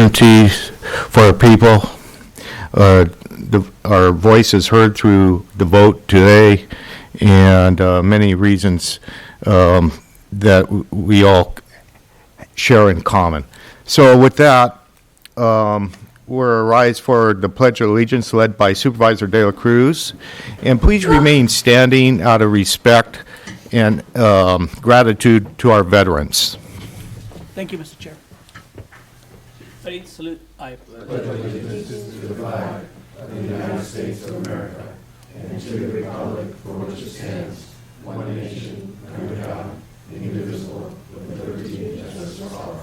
opportunities for our people. Our voice is heard through the vote today, and many reasons that we all share in common. So with that, we'll rise for the Pledge of Allegiance led by Supervisor De La Cruz. And please remain standing out of respect and gratitude to our veterans. Thank you, Mr. Chair. Ready? Salute. I pledge allegiance to the flag of the United States of America and to the republic for which it stands, one nation, under God, indivisible, with liberty and justice for all.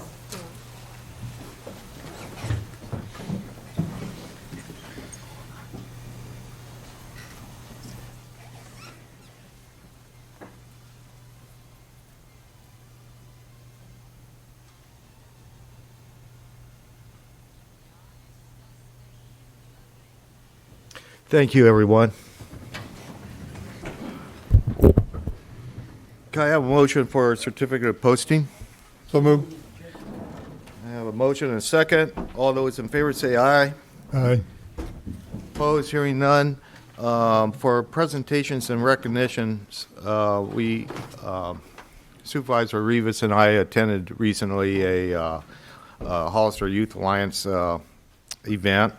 Thank you, everyone. Can I have a motion for a certificate of posting? So moved. I have a motion and a second. All those in favor say aye. Aye. Opposed, hearing none. For presentations and recognitions, Supervisor Rivas and I attended recently a Hollister Youth Alliance event.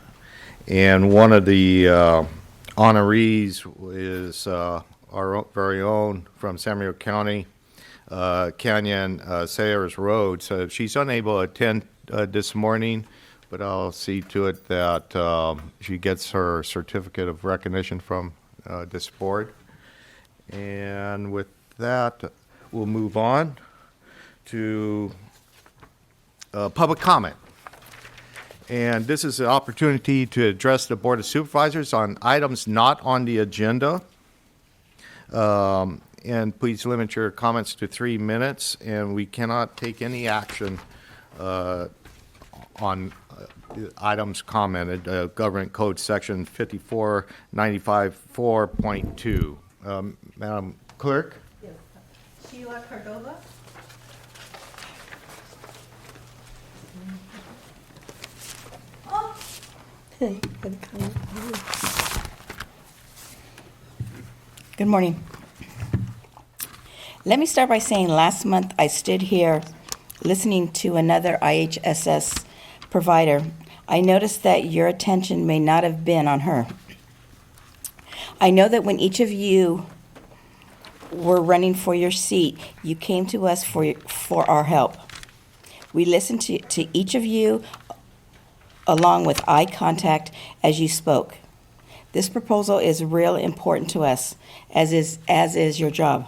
And one of the honorees is our very own from Samuel County, Canyon Sayers Road. So she's unable to attend this morning, but I'll see to it that she gets her certificate of recognition from this board. And with that, we'll move on to public comment. And this is an opportunity to address the Board of Supervisors on items not on the agenda. And please limit your comments to 3 minutes, and we cannot take any action on items commented, Government Code Section 5495-4.2. Madam Clerk? Yes. Sheila Cordova. Good morning. Let me start by saying last month I stood here listening to another IHSS provider. I noticed that your attention may not have been on her. I know that when each of you were running for your seat, you came to us for our help. We listened to each of you along with eye contact as you spoke. This proposal is real important to us, as is your job.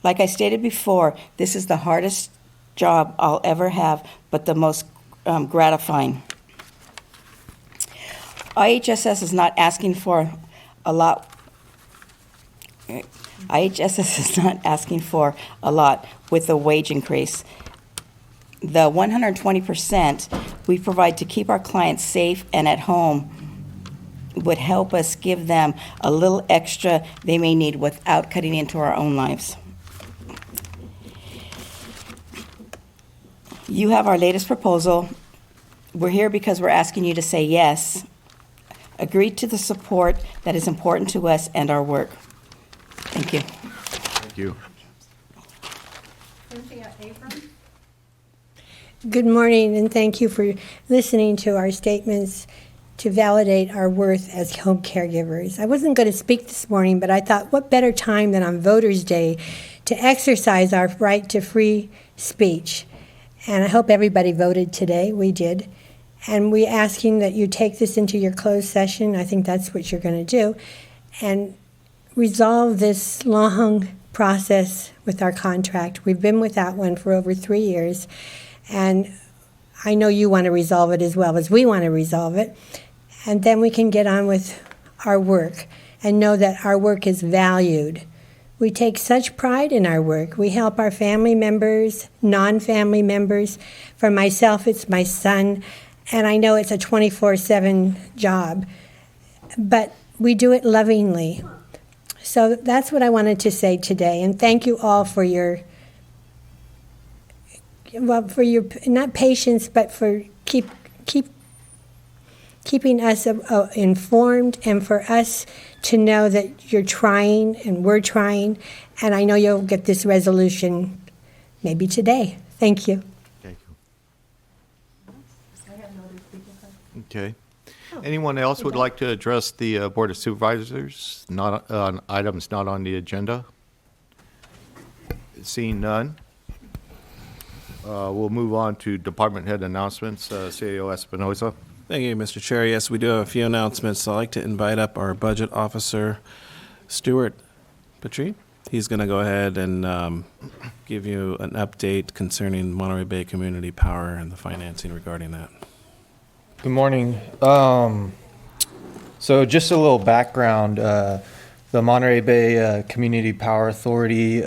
Like I stated before, this is the hardest job I'll ever have, but the most gratifying. IHSS is not asking for a lot. IHSS is not asking for a lot with the wage increase. The 120% we provide to keep our clients safe and at home would help us give them a little extra they may need without cutting into our own lives. You have our latest proposal. We're here because we're asking you to say yes, agree to the support that is important to us and our work. Thank you. Thank you. Cynthia Abrams. Good morning, and thank you for listening to our statements to validate our worth as home caregivers. I wasn't going to speak this morning, but I thought what better time than on Voters' Day to exercise our right to free speech. And I hope everybody voted today. We did. And we're asking that you take this into your closed session. I think that's what you're going to do. And resolve this long process with our contract. We've been without one for over 3 years. And I know you want to resolve it as well as we want to resolve it. And then we can get on with our work and know that our work is valued. We take such pride in our work. We help our family members, non-family members. For myself, it's my son. And I know it's a 24/7 job. But we do it lovingly. So that's what I wanted to say today. And thank you all for your well, for your, not patience, but for keeping us informed, and for us to know that you're trying and we're trying. And I know you'll get this resolution maybe today. Thank you. Thank you. Okay. Anyone else would like to address the Board of Supervisors, not on items not on the agenda? Seeing none, we'll move on to department head announcements. CAO Espinoza. Thank you, Mr. Chair. Yes, we do have a few announcements. I'd like to invite up our budget officer, Stuart Petrie. He's going to go ahead and give you an update concerning Monterey Bay Community Power and the financing regarding that. Good morning. So just a little background. The Monterey Bay Community Power Authority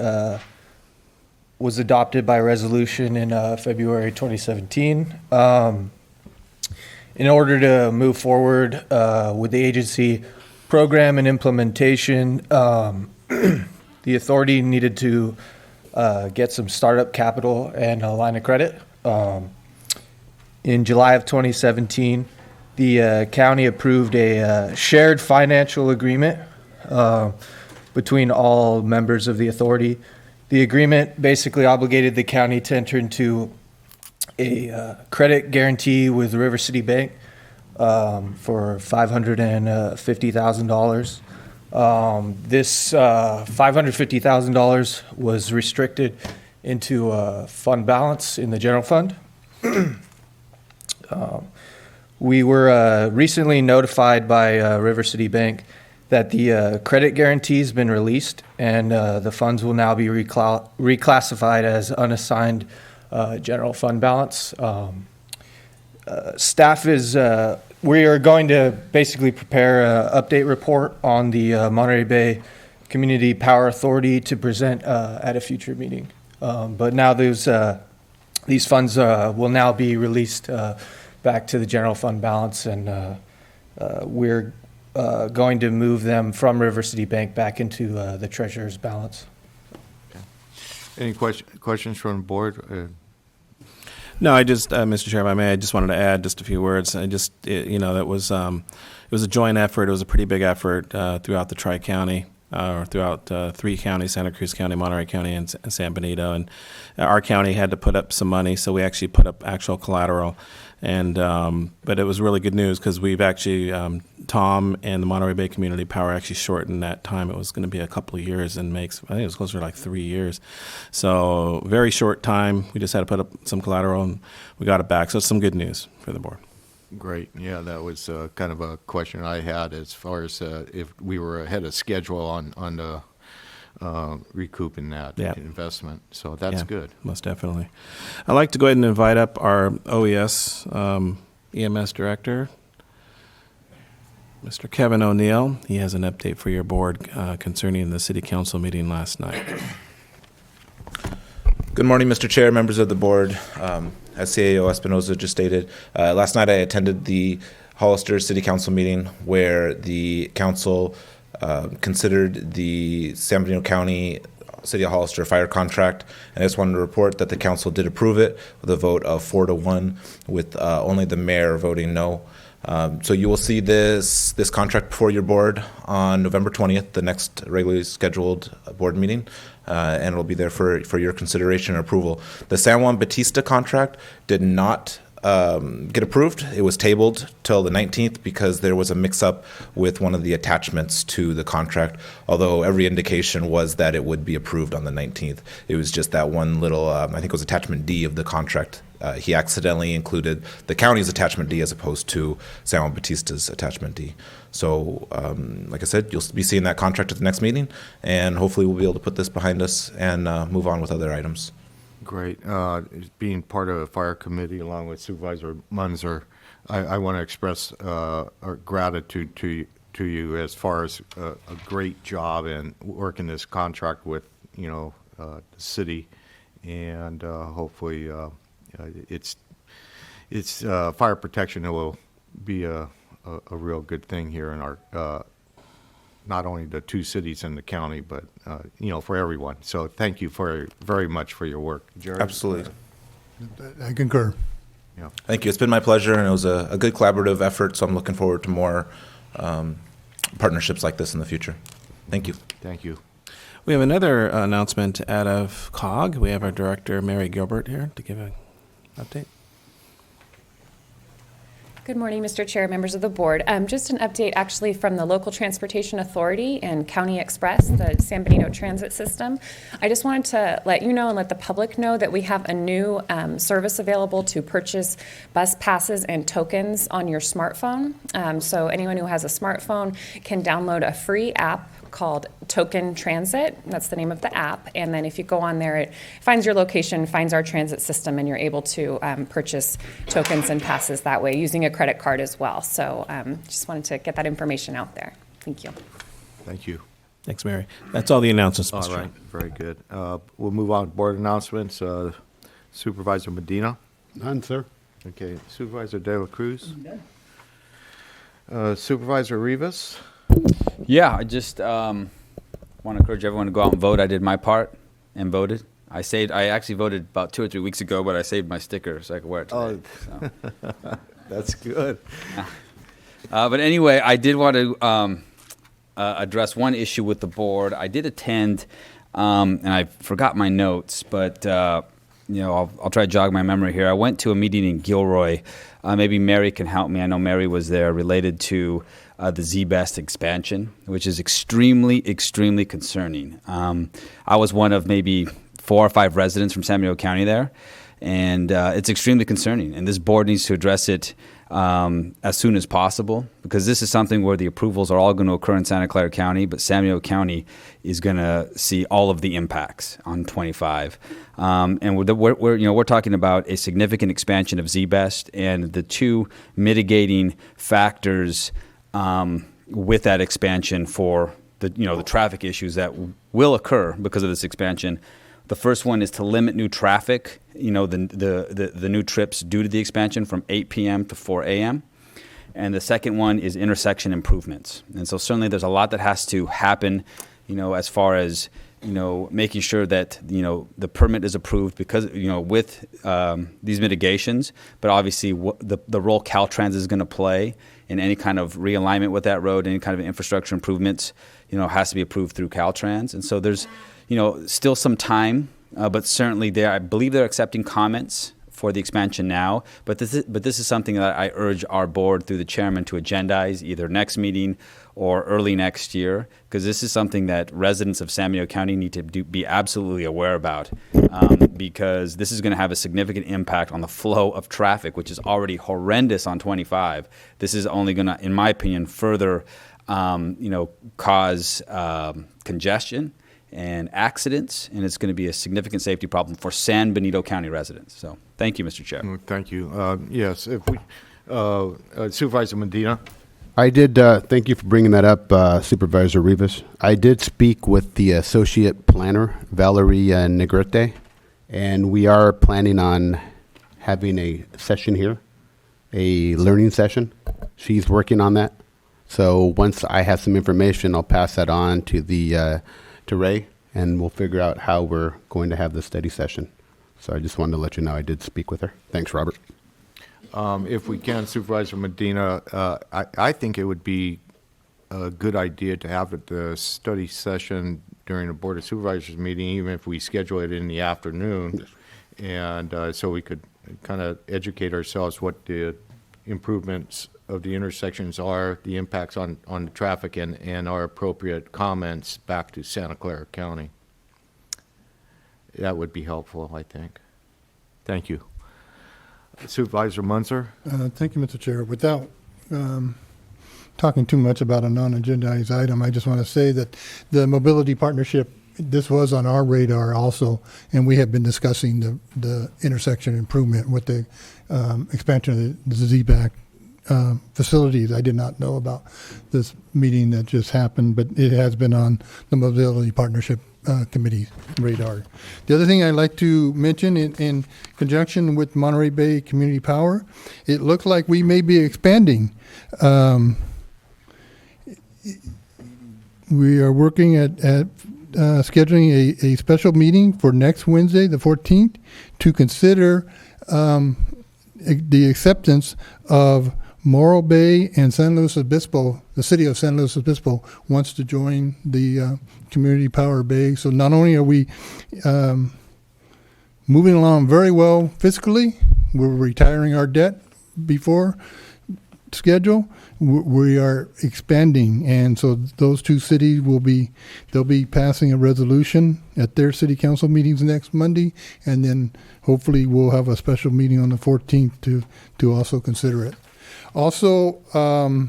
was adopted by resolution in February 2017. In order to move forward with the agency program and implementation, the authority needed to get some startup capital and a line of credit. In July of 2017, the county approved a shared financial agreement between all members of the authority. The agreement basically obligated the county to enter into a credit guarantee with River City Bank for $550,000. This $550,000 was restricted into a fund balance in the general fund. We were recently notified by River City Bank that the credit guarantee has been released, and the funds will now be reclassified as unassigned general fund balance. Staff is, we are going to basically prepare an update report on the Monterey Bay Community Power Authority to present at a future meeting. But now these funds will now be released back to the general fund balance, and we're going to move them from River City Bank back into the treasurer's balance. Any questions from the board? No, I just, Mr. Chair, if I may, I just wanted to add just a few words. That was, it was a joint effort. It was a pretty big effort throughout the Tri-County, or throughout three counties, Santa Cruz County, Monterey County, and San Benito. And our county had to put up some money, so we actually put up actual collateral. And but it was really good news because we've actually, Tom and the Monterey Bay Community Power actually shortened that time. It was going to be a couple of years and I think it was closer to like 3 years. So very short time. We just had to put up some collateral and we got it back. So it's some good news for the board. Great. Yeah, that was kind of a question I had as far as if we were ahead of schedule on the recouping that investment. So that's good. Most definitely. I'd like to go ahead and invite up our OES EMS director, Mr. Kevin O'Neill. He has an update for your board concerning the city council meeting last night. Good morning, Mr. Chair, members of the board. As CAO Espinoza just stated, last night I attended the Hollister City Council meeting where the council considered the San Benito County City of Hollister fire contract, and I just wanted to report that the council did approve it with a vote of 4-1, with only the mayor voting no. So you will see this contract before your board on November 20th, the next regularly scheduled board meeting, and it'll be there for your consideration and approval. The San Juan Batista contract did not get approved. It was tabled till the 19th because there was a mix-up with one of the attachments to the contract, although every indication was that it would be approved on the 19th. It was just that one little, I think it was attachment D of the contract. He accidentally included the county's attachment D as opposed to San Juan Batista's attachment D. So, like I said, you'll be seeing that contract at the next meeting, and hopefully we'll be able to put this behind us and move on with other items. Great. Being part of the fire committee along with Supervisor Munzer, I want to express our gratitude to you as far as a great job in working this contract with the city, and hopefully it's fire protection that will be a real good thing here in our not only the two cities in the county, but for everyone. So thank you very much for your work, Jerry. Absolutely. I concur. Thank you. It's been my pleasure, and it was a good collaborative effort, so I'm looking forward to more partnerships like this in the future. Thank you. Thank you. We have another announcement out of COG. We have our director, Mary Gilbert, here to give an update. Good morning, Mr. Chair, members of the board. Just an update actually from the Local Transportation Authority and County Express, the San Benito Transit System. I just wanted to let you know and let the public know that we have a new service available to purchase bus passes and tokens on your smartphone. So anyone who has a smartphone can download a free app called Token Transit. That's the name of the app. And then if you go on there, it finds your location, finds our transit system, and you're able to purchase tokens and passes that way using a credit card as well. So just wanted to get that information out there. Thank you. Thank you. Thanks, Mary. That's all the announcements, Mr. All Chair. right, very good. We'll move on to board announcements. Supervisor Medina. None, sir. Okay, Supervisor De La Cruz. Supervisor Rivas. Yeah, I just want to encourage everyone to go out and vote. I did my part and voted. I actually voted about 2 or 3 weeks ago, but I saved my sticker so I could wear it today. So. That's good. But anyway, I did want to address one issue with the board. I did attend, and I forgot my notes, but I'll try to jog my memory here. I went to a meeting in Gilroy. Maybe Mary can help me. I know Mary was there, related to the ZBEST expansion, which is extremely, extremely concerning. I was one of maybe 4 or 5 residents from San Benito County there, and it's extremely concerning. And this board needs to address it as soon as possible, because this is something where the approvals are all going to occur in Santa Clara County, but San Benito County is going to see all of the impacts on 25. And we're talking about a significant expansion of ZBEST, and the 2 mitigating factors with that expansion for the traffic issues that will occur because of this expansion. The first one is to limit new traffic, the new trips due to the expansion from 8 p.m. to 4 a.m. And the second one is intersection improvements. And so certainly there's a lot that has to happen, as far as, making sure that, the permit is approved because, with these mitigations, but obviously the role Caltrans is going to play in any kind of realignment with that road, any kind of infrastructure improvements, has to be approved through Caltrans. And so there's, still some time, but certainly I believe they're accepting comments for the expansion now. But this is something that I urge our board through the chairman to agendize either next meeting or early next year, because this is something that residents of San Benito County need to be absolutely aware about, because this is going to have a significant impact on the flow of traffic, which is already horrendous on 25. This is only going to, in my opinion, further cause congestion and accidents, and it's going to be a significant safety problem for San Benito County residents. So thank you, Mr. Chair. Thank you. Yes, if we, Supervisor Medina. I did, thank you for bringing that up, Supervisor Rivas. I did speak with the Associate Planner, Valerie Negrete, and we are planning on having a session here, a learning session. She's working on that. So once I have some information, I'll pass that on to to Ray, and we'll figure out how we're going to have the study session. So I just wanted to let you know I did speak with her. Thanks, Robert. If we can, Supervisor Medina, I think it would be a good idea to have the study session during a Board of Supervisors meeting, even if we schedule it in the afternoon, and so we could kind of educate ourselves what the improvements of the intersections are, the impacts on the traffic, and our appropriate comments back to Santa Clara County. That would be helpful, I think. Thank you. Supervisor Munzer. Thank you, Mr. Chair. Without talking too much about a non-agendized item, I just want to say that the mobility partnership, this was on our radar also, and we have been discussing the intersection improvement with the expansion of the ZBAC facilities. I did not know about this meeting that just happened, but it has been on the mobility partnership committee's radar. The other thing I'd like to mention in conjunction with Monterey Bay Community Power, it looks like we may be expanding. We are working at scheduling a special meeting for next Wednesday, the 14th, to consider the acceptance of Morro Bay and San Luis Obispo. The city of San Luis Obispo wants to join the Community Power Bay. So not only are we moving along very well fiscally, we're retiring our debt before schedule. We are expanding, and so those two cities they'll be passing a resolution at their city council meetings next Monday, and then hopefully we'll have a special meeting on the 14th to also consider it. Also, I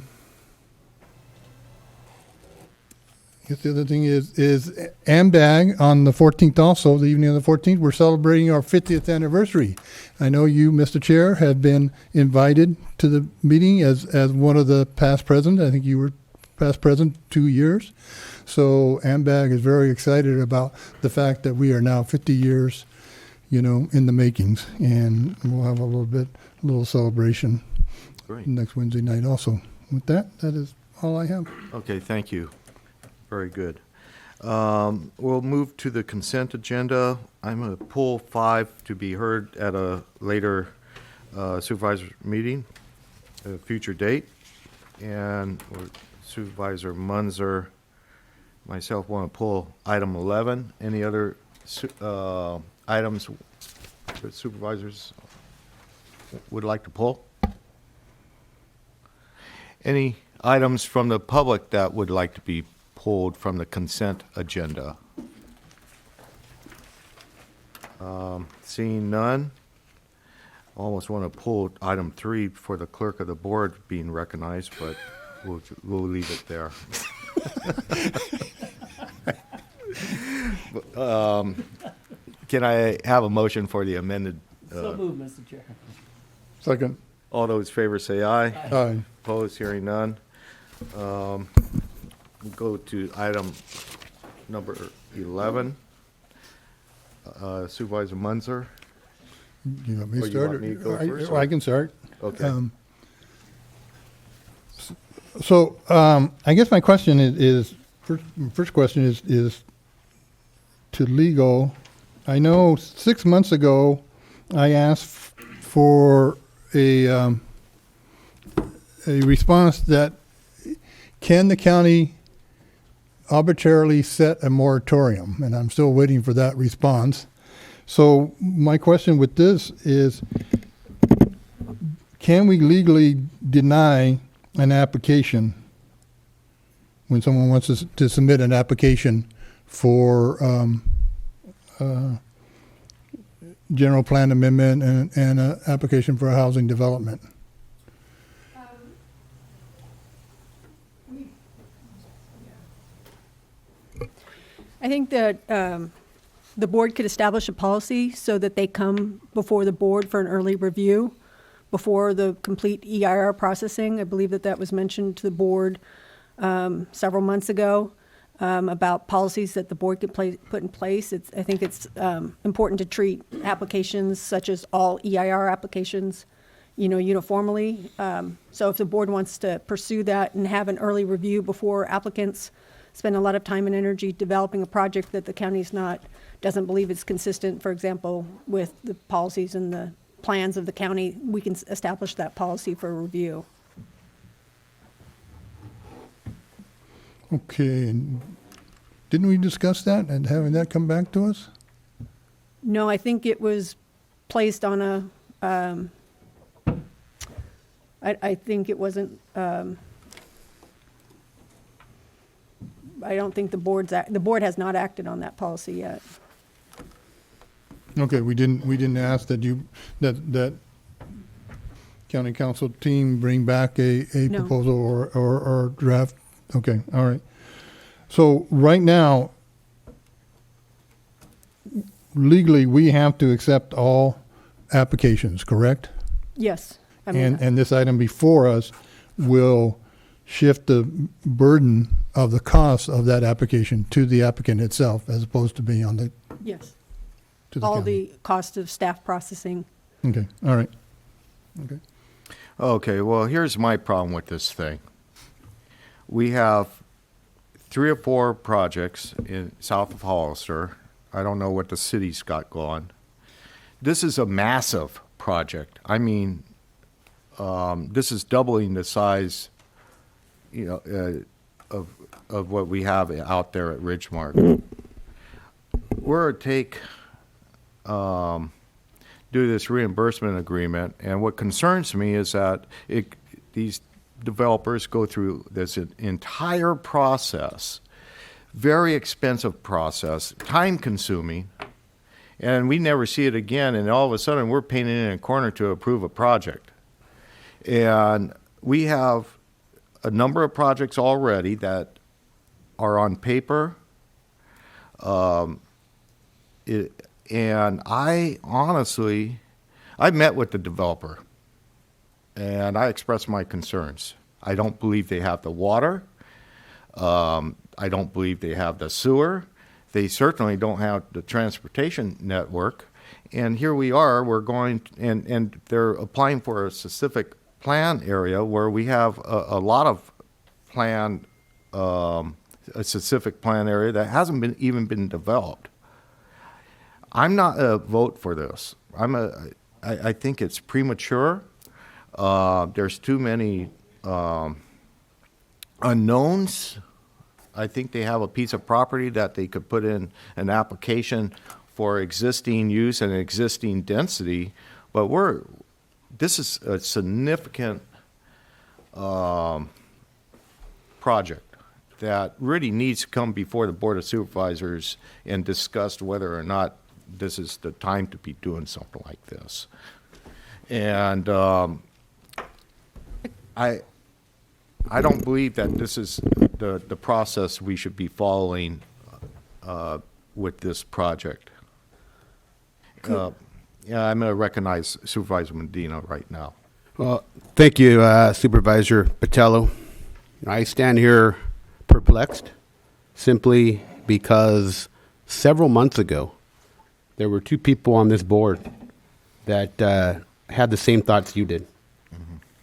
guess the other thing is AMDAG on the 14th also, the evening of the 14th, we're celebrating our 50th anniversary. I know you, Mr. Chair, have been invited to the meeting as one of the past presidents. I think you were past president 2 years. So AMDAG is very excited about the fact that we are now 50 years, in the makings. And we'll have a little celebration Great. next Wednesday night also. With that is all I have. Okay, thank you. Very good. We'll move to the consent agenda. I'm going to pull 5 to be heard at a later supervisor meeting, a future date. And Supervisor Munzer, myself want to pull item 11. Any other items that supervisors would like to pull? Any items from the public that would like to be pulled from the consent agenda? Seeing none, almost want to pull item 3 for the clerk of the board being recognized, but we'll leave it there. Can I have a motion for the amended? So moved, Mr. Chair. Second. All those in favor say aye. Aye. Opposed, hearing none. We'll go to item number 11. Supervisor Munzer. You want me to Or you start? want me to go first, I or- can start. Okay. So I guess my question is first question is to legal. I know 6 months ago I asked for a response that can the county arbitrarily set a moratorium, and I'm still waiting for that response. So my question with this is, can we legally deny an application when someone wants to submit an application for general plan amendment and an application for a housing development? I think that the board could establish a policy so that they come before the board for an early review before the complete EIR processing. I believe that was mentioned to the board several months ago about policies that the board could put in place. I think it's important to treat applications such as all EIR applications, uniformly. So if the board wants to pursue that and have an early review before applicants spend a lot of time and energy developing a project that the county's doesn't believe is consistent, for example, with the policies and the plans of the county, we can establish that policy for review. Okay, and didn't we discuss that and having that come back to us? No, I think it was placed on a, I think it wasn't, I don't think the board has not acted on that policy yet. Okay, we didn't ask that county council team bring back a No. proposal or draft. Okay, all right. So right now, legally, we have to accept all applications, correct? Yes. I mean, And this item before us will shift the burden of the cost of that application to the applicant itself, as opposed to being on yes. to the All county. the cost of staff processing. Okay, all right. Okay. Okay, well, here's my problem with this thing. We have 3 or 4 projects in south of Hollister. I don't know what the city's got going. This is a massive project. I mean, this is doubling the size, of what we have out there at Ridgemark. We're to take, do this reimbursement agreement, and what concerns me is that these developers go through this entire process, very expensive process, time-consuming, and we never see it again, and all of a sudden, we're painted in a corner to approve a project. And we have a number of projects already that are on paper, and I honestly, I met with the developer, and I expressed my concerns. I don't believe they have the water. I don't believe they have the sewer. They certainly don't have the transportation network. And here we are, we're going, and they're applying for a specific plan area where we have a lot of plan, a specific plan area that hasn't even been developed. I'm not a vote for this. I think it's premature. There's too many unknowns. I think they have a piece of property that they could put in an application for existing use and existing density, but this is a significant project that really needs to come before the Board of Supervisors and discuss whether or not this is the time to be doing something like this. And I don't believe that this is the process we should be following with this project. Yeah, I'm going to recognize Supervisor Medina right now. Well, thank you, Supervisor Patello. I stand here perplexed simply because several months ago, there were two people on this board that had the same thoughts you did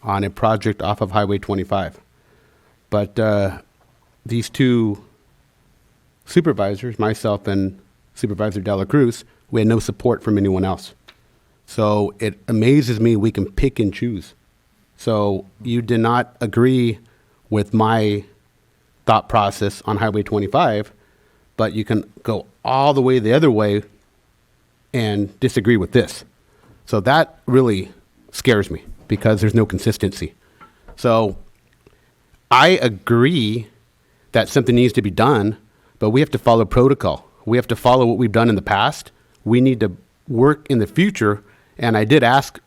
on a project off of Highway 25. But these two supervisors, myself and Supervisor Dela Cruz, we had no support from anyone else. So it amazes me we can pick and choose. So you did not agree with my thought process on Highway 25, but you can go all the way the other way and disagree with this. So that really scares me because there's no consistency. So I agree that something needs to be done, but we have to follow protocol. We have to follow what we've done in the past. We need to work in the future, and I did ask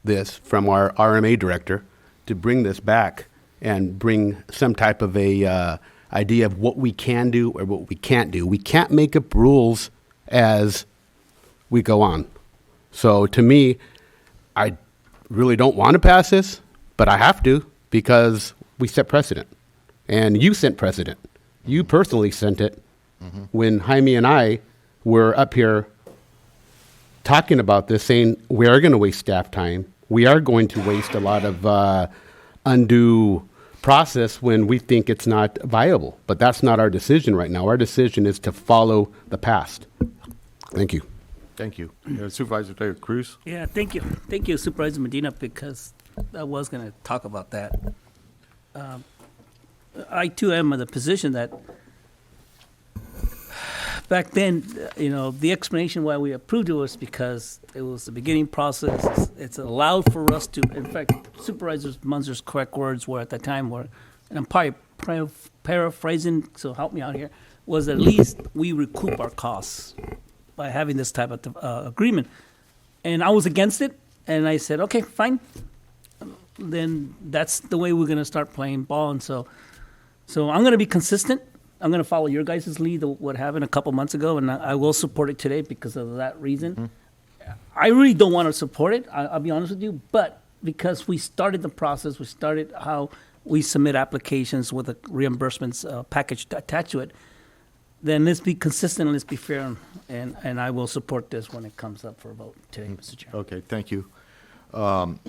this from our RMA director to bring this back and bring some type of a idea of what we can do or what we can't do. We can't make up rules as we go on. So to me, I really don't want to pass this, but I have to because we set precedent. And you set precedent. You personally sent it when Jaime and I were up here talking about this, saying we are going to waste staff time. We are going to waste a lot of undue process when we think it's not viable. But that's not our decision right now. Our decision is to follow the past. Thank you. Thank you. Supervisor Dela Cruz? Yeah, thank you. Thank you, Supervisor Medina, because I was going to talk about that. I, too, am of the position that back then, the explanation why we approved it was because it was the beginning process. It's allowed for us to, in fact, Supervisor Munzer's correct words were at the time were, and I'm probably paraphrasing, so help me out here, was at least we recoup our costs by having this type of agreement. And I was against it, and I said, okay, fine. Then that's the way we're going to start playing ball. And so I'm going to be consistent. I'm going to follow your guys' lead, what happened a couple months ago, and I will support it today because of that reason. I really don't want to support it, I'll be honest with you, but because we started the process, we started how we submit applications with a reimbursements package attached to it, then let's be consistent and let's be fair, and I will support this when it comes up for a vote today, Mr. Chair. Okay, thank you. And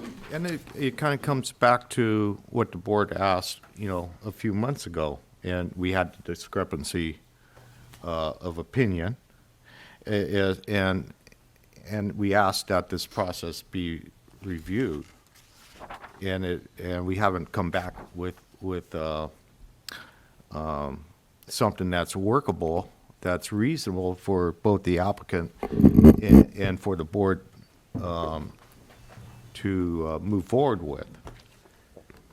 it kind of comes back to what the board asked, a few months ago, and we had the discrepancy of opinion. And and we asked that this process be reviewed, and we haven't come back with something that's workable, that's reasonable for both the applicant and for the board to move forward with.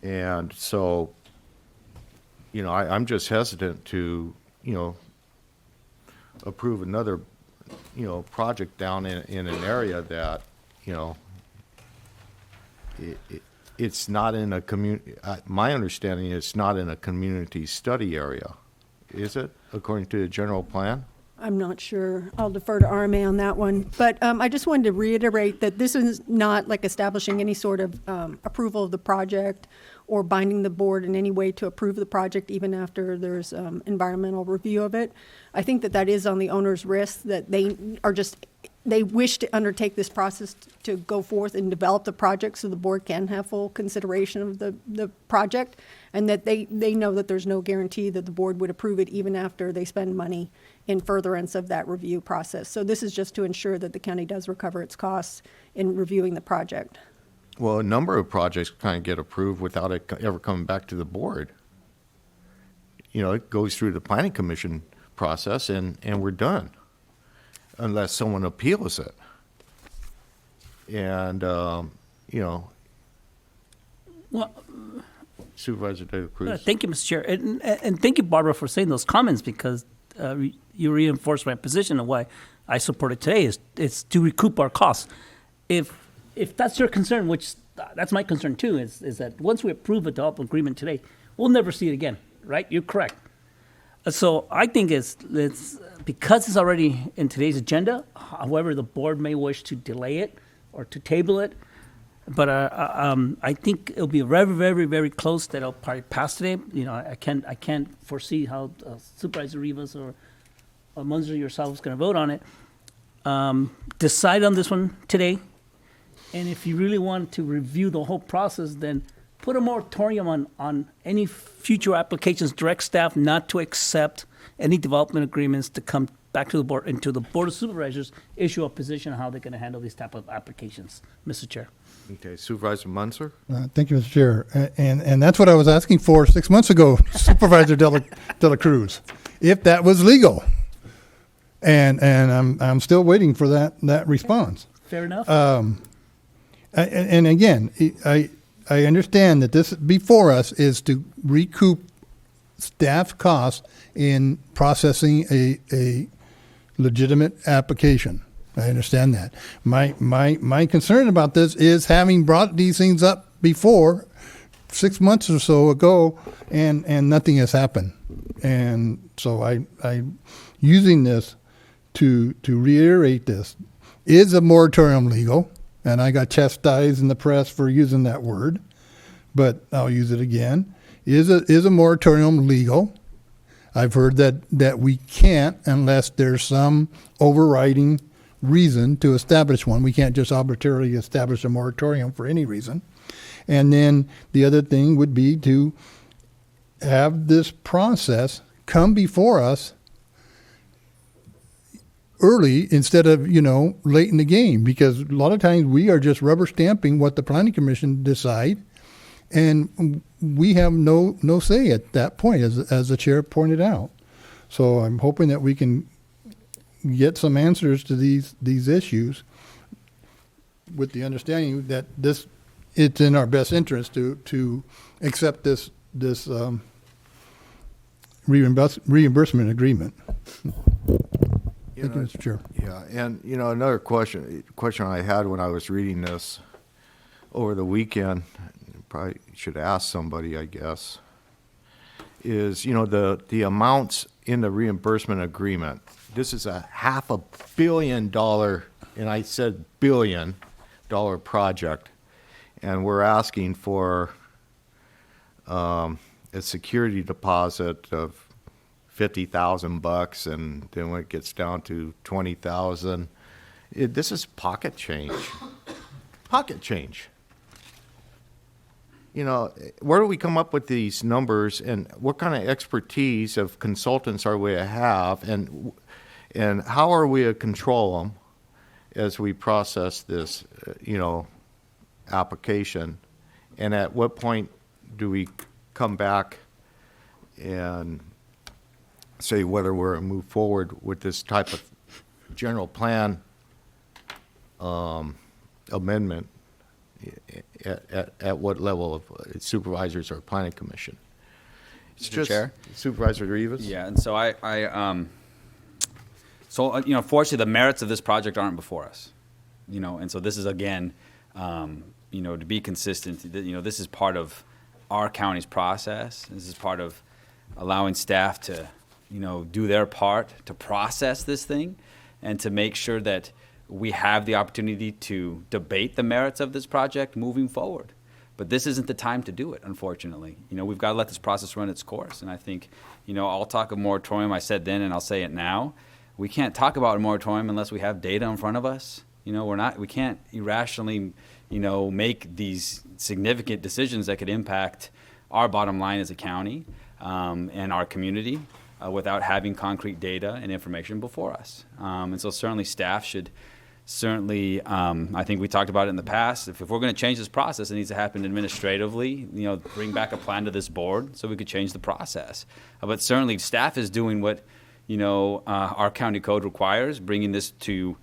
And so, I'm just hesitant to, approve another, project down in an area that, it's not in a community, my understanding is not in a community study area. Is it, according to the general plan? I'm not sure. I'll defer to RMA on that one. But I just wanted to reiterate that this is not like establishing any sort of approval of the project or binding the board in any way to approve the project even after there's environmental review of it. I think that is on the owner's risk, that they wish to undertake this process to go forth and develop the project so the board can have full consideration of the project, and that they know that there's no guarantee that the board would approve it even after they spend money in furtherance of that review process. So this is just to ensure that the county does recover its costs in reviewing the project. Well, a number of projects kind of get approved without it ever coming back to the board. It goes through the planning commission process and we're done, unless someone appeals it. And, Well, Supervisor De La Cruz. thank you, Mr. Chair, and thank you, Barbara, for saying those comments, because you reinforced my position of why I support it today. It's to recoup our costs. If that's your concern, which that's my concern too, is that once we approve a development agreement today, we'll never see it again, right? You're correct. So I think it's because it's already in today's agenda. However, the board may wish to delay it or to table it, but I think it'll be very, very, very close that it'll probably pass today. I can't foresee how Supervisor Rivas or Munzer yourself is going to vote on it. Decide on this one today, and if you really want to review the whole process, then put a moratorium on any future applications. Direct staff not to accept any development agreements to come back to the board, and to the Board of Supervisors issue a position on how they're going to handle these type of applications, Mr. Chair. Okay, Supervisor Munzer? Thank you, Mr. Chair. And that's what I was asking for 6 months ago, Supervisor De La Cruz, if that was legal. And I'm still waiting for that response. Fair enough. And again, I understand that this before us is to recoup staff costs in processing a legitimate application. I understand that. My concern about this is having brought these things up before 6 months or so ago, and nothing has happened. And so I using this to reiterate this. Is a moratorium legal? And I got chastised in the press for using that word, but I'll use it again. Is a moratorium legal? I've heard that we can't unless there's some overriding reason to establish one. We can't just arbitrarily establish a moratorium for any reason. And then the other thing would be to have this process come before us early instead of, late in the game, because a lot of times we are just rubber stamping what the planning commission decide, and we have no say at that point, as the chair pointed out. So I'm hoping that we can get some answers to these issues with the understanding that it's in our best interest to accept this reimbursement agreement. Thank you, Mr. Chair. Yeah, and another question I had when I was reading this over the weekend, probably should ask somebody, I guess, is the amounts in the reimbursement agreement. This is a $500 million, and I said $1 billion project, and we're asking for a security deposit of $50,000, and then when it gets down to $20,000, this is pocket change. Pocket change. Where do we come up with these numbers, and what kind of expertise of consultants are we to have, and how are we to control them, as we process this, application? And at what point do we come back and say whether we're going to move forward with this type of general plan amendment at what level of supervisors or planning commission? It's Mr. Chair? Supervisor Rivas? Yeah, and so fortunately, the merits of this project aren't before us, and so this is, again, to be consistent, this is part of our county's process. This is part of allowing staff to, do their part to process this thing and to make sure that we have the opportunity to debate the merits of this project moving forward. But this isn't the time to do it, unfortunately. We've got to let this process run its course. And I think, I'll talk a moratorium. I said then, and I'll say it now. We can't talk about a moratorium unless we have data in front of us. We can't irrationally, make these significant decisions that could impact our bottom line as a county and our community without having concrete data and information before us. And so certainly staff should I think we talked about it in the past. If we're going to change this process, it needs to happen administratively. Bring back a plan to this board so we could change the process. But certainly, staff is doing what our county code requires, bringing this to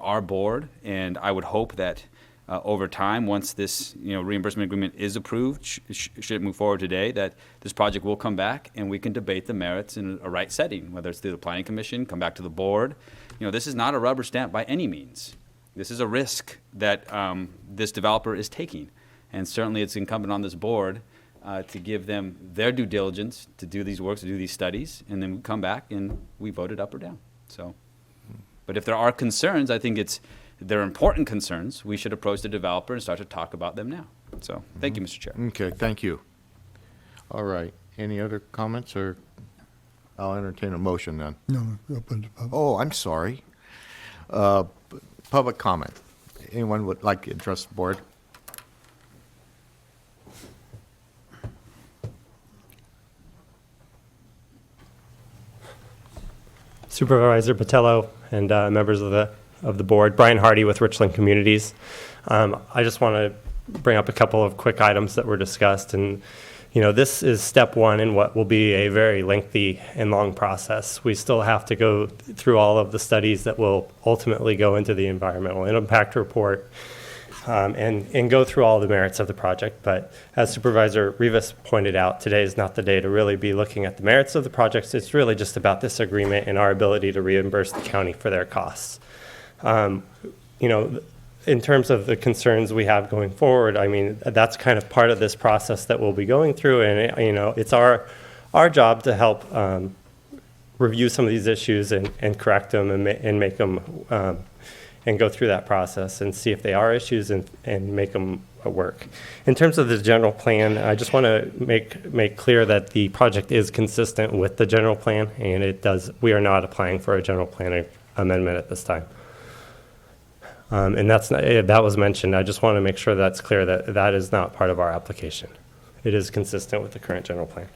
our board. And I would hope that over time, once this reimbursement agreement is approved, should it move forward today, that this project will come back and we can debate the merits in a right setting, whether it's through the planning commission, come back to the board. This is not a rubber stamp by any means. This is a risk that this developer is taking. And certainly it's incumbent on this board to give them their due diligence to do these works, to do these studies, and then we come back and we vote it up or down. So, but if there are concerns, I think they're important concerns. We should approach the developer and start to talk about them now. So, thank you, Mr. Chair. Okay, thank you. All right. Any other comments, or I'll entertain a motion then? No, open to public. Oh, I'm sorry. Public comment. Anyone would like to address the board? Supervisor Patello and members of the board, Brian Hardy with Richland Communities. I just want to bring up a couple of quick items that were discussed, and this is step one in what will be a very lengthy and long process. We still have to go through all of the studies that will ultimately go into the environmental impact report and go through all the merits of the project. But as Supervisor Rivas pointed out, today is not the day to really be looking at the merits of the projects. It's really just about this agreement and our ability to reimburse the county for their costs. In terms of the concerns we have going forward, I mean, that's kind of part of this process that we'll be going through. And, it's our job to help review some of these issues and correct them and make them and go through that process and see if they are issues and make them work. In terms of the general plan, I just want to make clear that the project is consistent with the general plan, and we are not applying for a general plan amendment at this time. And that was mentioned. I just want to make sure that's clear that that is not part of our application. It is consistent with the current general plan.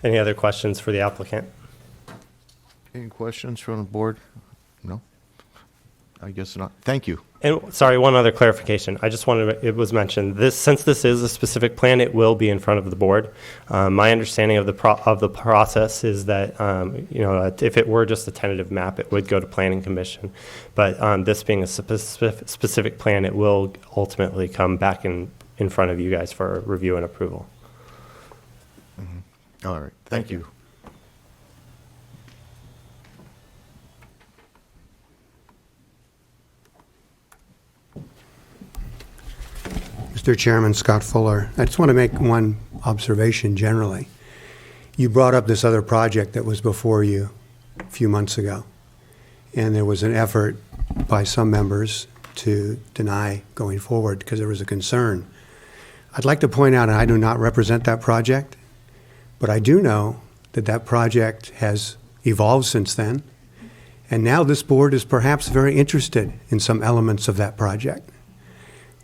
Any other questions for the applicant? Any questions from the board? No? I guess not. Thank you. And sorry, one other clarification. I just wanted it was mentioned since this is a specific plan, it will be in front of the board. My understanding of the process is that if it were just a tentative map, it would go to Planning Commission. But this being a specific plan, it will ultimately come back in front of you guys for review and approval. Mm-hmm. All right. Thank you. Mr. Chairman, Scott Fuller. I just want to make one observation generally. You brought up this other project that was before you a few months ago, and there was an effort by some members to deny going forward because there was a concern. I'd like to point out, and I do not represent that project, but I do know that that project has evolved since then, and now this board is perhaps very interested in some elements of that project,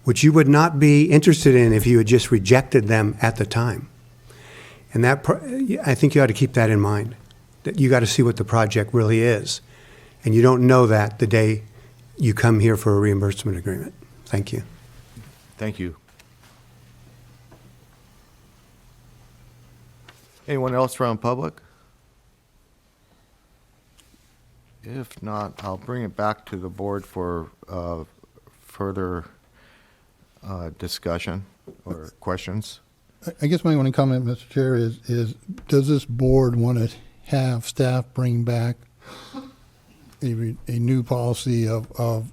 which you would not be interested in if you had just rejected them at the time. And I think you ought to keep that in mind, that you got to see what the project really is. And you don't know that the day you come here for a reimbursement agreement. Thank you. Thank you. Anyone else from public? If not, I'll bring it back to the board for further discussion or questions. I guess my only comment, Mr. Chair, is does this board want to have staff bring back a new policy of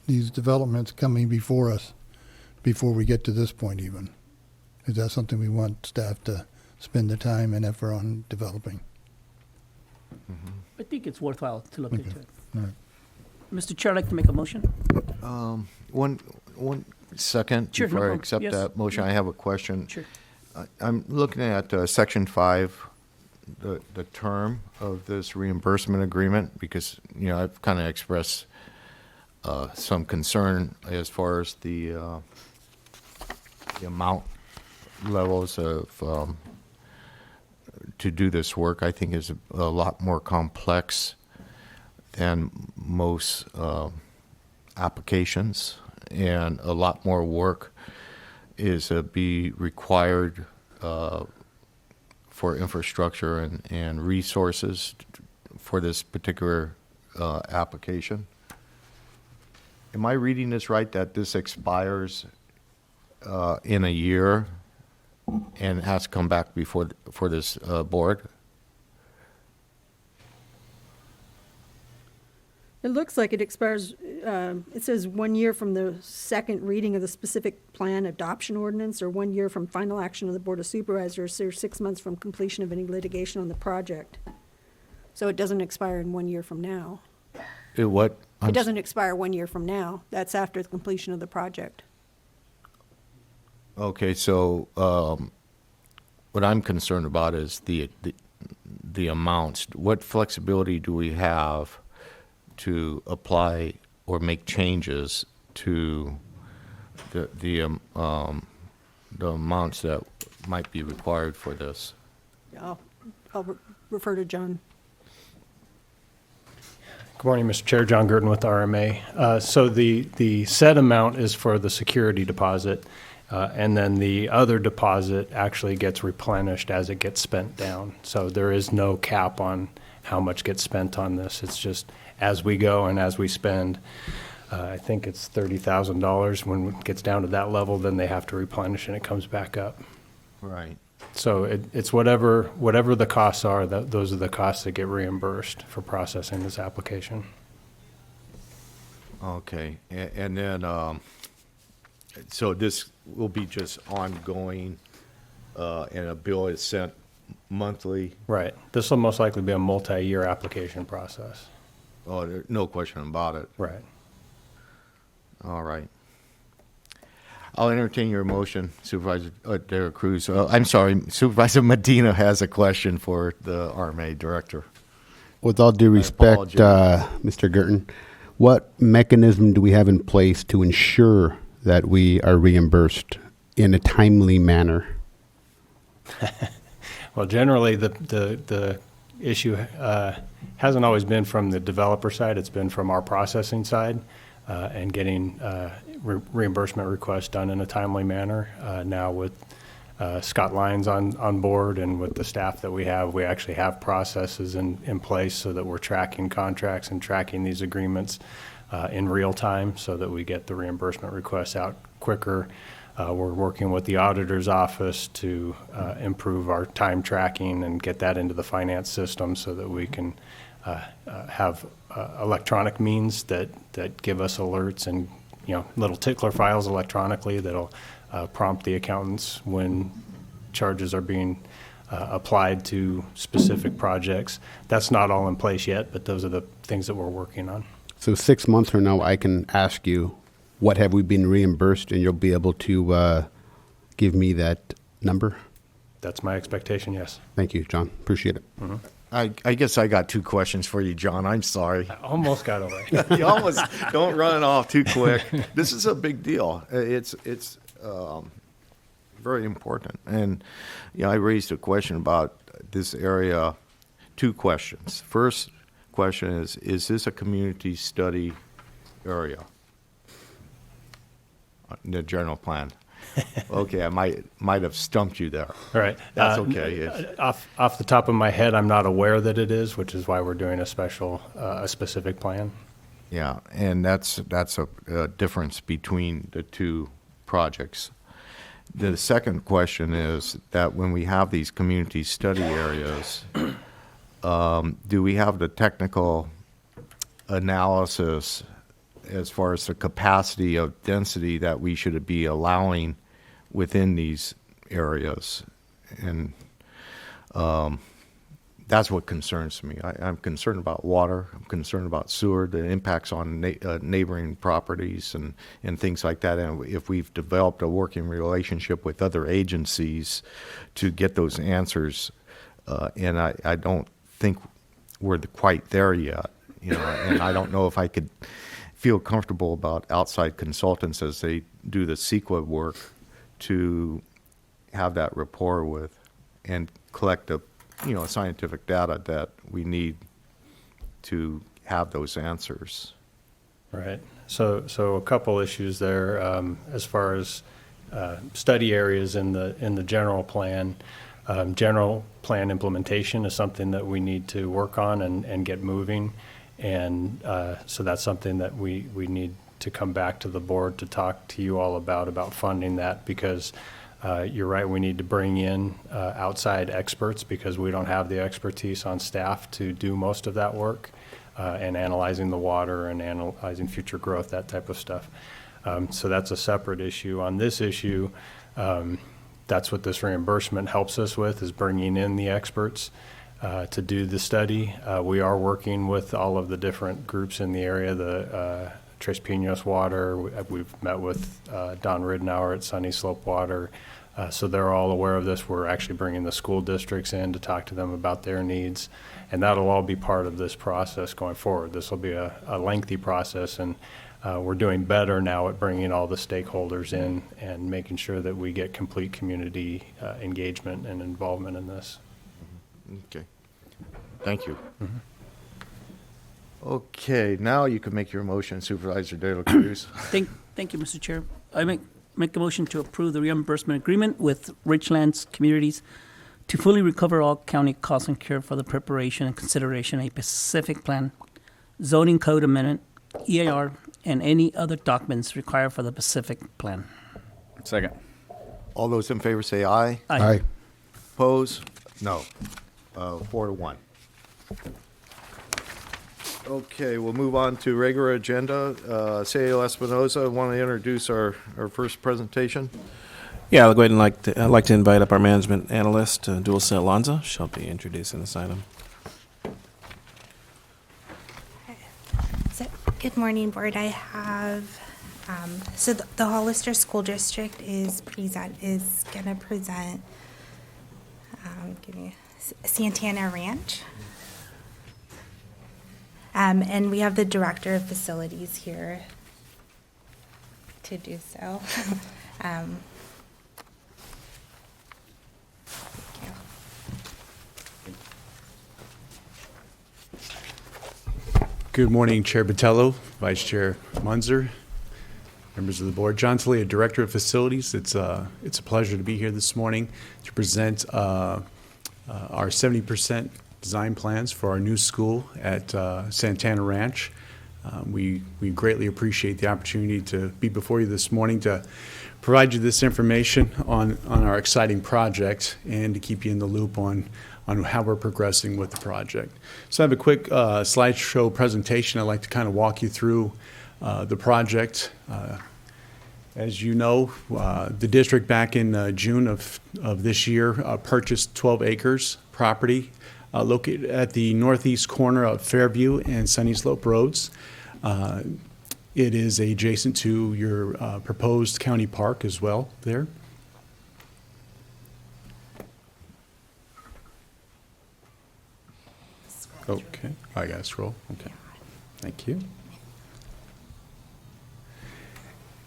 these developments coming before us, before we get to this point even? Is that something we want staff to spend the time and effort on developing? I think it's worthwhile to look Okay. into it. All right. Mr. Chair, I'd like to make a motion. One second Sure, no before I problem. accept Yes. that motion, I have a question. Sure. I'm looking at Section 5, the term of this reimbursement agreement, because, I've kind of expressed some concern as far as the amount levels of to do this work. I think is a lot more complex than most applications, and a lot more work is be required for infrastructure and resources for this particular application. Am I reading this right, that this expires in a year and has to come back for this board? It looks like it expires, it says 1 year from the second reading of the specific plan adoption ordinance, or 1 year from final action of the Board of Supervisors, or 6 months from completion of any litigation on the project. So it doesn't expire in 1 year from now. What? It doesn't expire 1 year from now. That's after the completion of the project. Okay, so what I'm concerned about is the amounts. What flexibility do we have to apply or make changes to the amounts that might be required for this? I'll refer to John. Good morning, Mr. Chair. John Gurton with RMA. So the set amount is for the security deposit, and then the other deposit actually gets replenished as it gets spent down. So there is no cap on how much gets spent on this. It's just as we go and as we spend. I think it's $30,000. When it gets down to that level, then they have to replenish and it comes back up. Right. So it's whatever the costs are, those are the costs that get reimbursed for processing this application. Okay, and then, so this will be just ongoing, and a bill is sent monthly? Right. This will most likely be a multi-year application process. Oh, no question about it. Right. All right. I'll entertain your motion, Supervisor Derek Cruz. I'm sorry, Supervisor Medina has a question for the RMA Director. With all due respect, Mr. Gurton, what mechanism do we have in place to ensure that we are reimbursed in a timely manner? Well, generally, the issue hasn't always been from the developer side. It's been from our processing side, and getting reimbursement requests done in a timely manner. Now with Scott Lyons on board and with the staff that we actually have processes in place so that we're tracking contracts and tracking these agreements in real time so that we get the reimbursement requests out quicker. We're working with the auditor's office to improve our time tracking and get that into the finance system so that we can have electronic means that give us alerts and little tickler files electronically that'll prompt the accountants when charges are being applied to specific projects. That's not all in place yet, but those are the things that we're working on. So 6 months from now, I can ask you, what have we been reimbursed, and you'll be able to give me that number? That's my expectation, yes. Thank you, John. Appreciate it. Mm-hmm. I guess I got two questions for you, John. I'm sorry. I almost got away. You almost don't run it off too quick. This is a big deal. It's very important. And, I raised a question about this area, 2 questions. First question is this a community study area? In the general plan. Okay, I might have stumped you there. All right. That's okay. Off the top of my head, I'm not aware that it is, which is why we're doing a specific plan. Yeah, and that's a difference between the 2 projects. The second question is that when we have these community study areas, do we have the technical analysis as far as the capacity of density that we should be allowing within these areas? And that's what concerns me. I'm concerned about water. I'm concerned about sewer, the impacts on neighboring properties and things like that. And if we've developed a working relationship with other agencies to get those answers, and I don't think we're quite there yet. And I don't know if I could feel comfortable about outside consultants as they do the CEQA work to have that rapport with and collect the scientific data that we need to have those answers. Right. So a couple issues there as far as study areas in the general plan. General plan implementation is something that we need to work on and get moving. And so that's something that we need to come back to the board to talk to you all about funding that, because you're right, we need to bring in outside experts because we don't have the expertise on staff to do most of that work and analyzing the water and analyzing future growth, that type of stuff. So that's a separate issue. On this issue, that's what this reimbursement helps us with, is bringing in the experts to do the study. We are working with all of the different groups in the area, the Tres Pinos Water. We've met with Don Ridenour at Sunny Slope Water. So they're all aware of this. We're actually bringing the school districts in to talk to them about their needs. And that'll all be part of this process going forward. This will be a lengthy process, and we're doing better now at bringing all the stakeholders in and making sure that we get complete community engagement and involvement in this. Okay. Thank you. Okay, now you can make your motion, Supervisor De La Cruz. Thank you, Mr. Chair. I make a motion to approve the reimbursement agreement with Richlands Communities to fully recover all county costs incurred for the preparation and consideration of a Pacific Plan, zoning code amendment, EAR, and any other documents required for the Pacific Plan. Second. All those in favor say aye. Aye. Oppose? No. 4-1. Okay, we'll move on to regular agenda. CEO Espinoza, want to introduce our first presentation? Yeah, I'll go ahead and I'd like to invite up our management analyst, Dulce Alonzo. She'll be introducing this item. So, good morning, board. I have so the Hollister School District is going to present. Santana Ranch. And we have the Director of Facilities here to do so. Thank you. Good morning, Chair Botello, Vice Chair Munzer, members of the board. John Talia, Director of Facilities. It's a pleasure to be here this morning to present our 70% design plans for our new school at Santana Ranch. We greatly appreciate the opportunity to be before you this morning to provide you this information on our exciting project and to keep you in the loop on how we're progressing with the project. So I have a quick slideshow presentation. I'd like to kind of walk you through the project. As you know, the district back in June of this year purchased 12 acres property located at the northeast corner of Fairview and Sunny Slope Roads. It is adjacent to your proposed county park as well there. Okay, I got to scroll. Okay, thank you.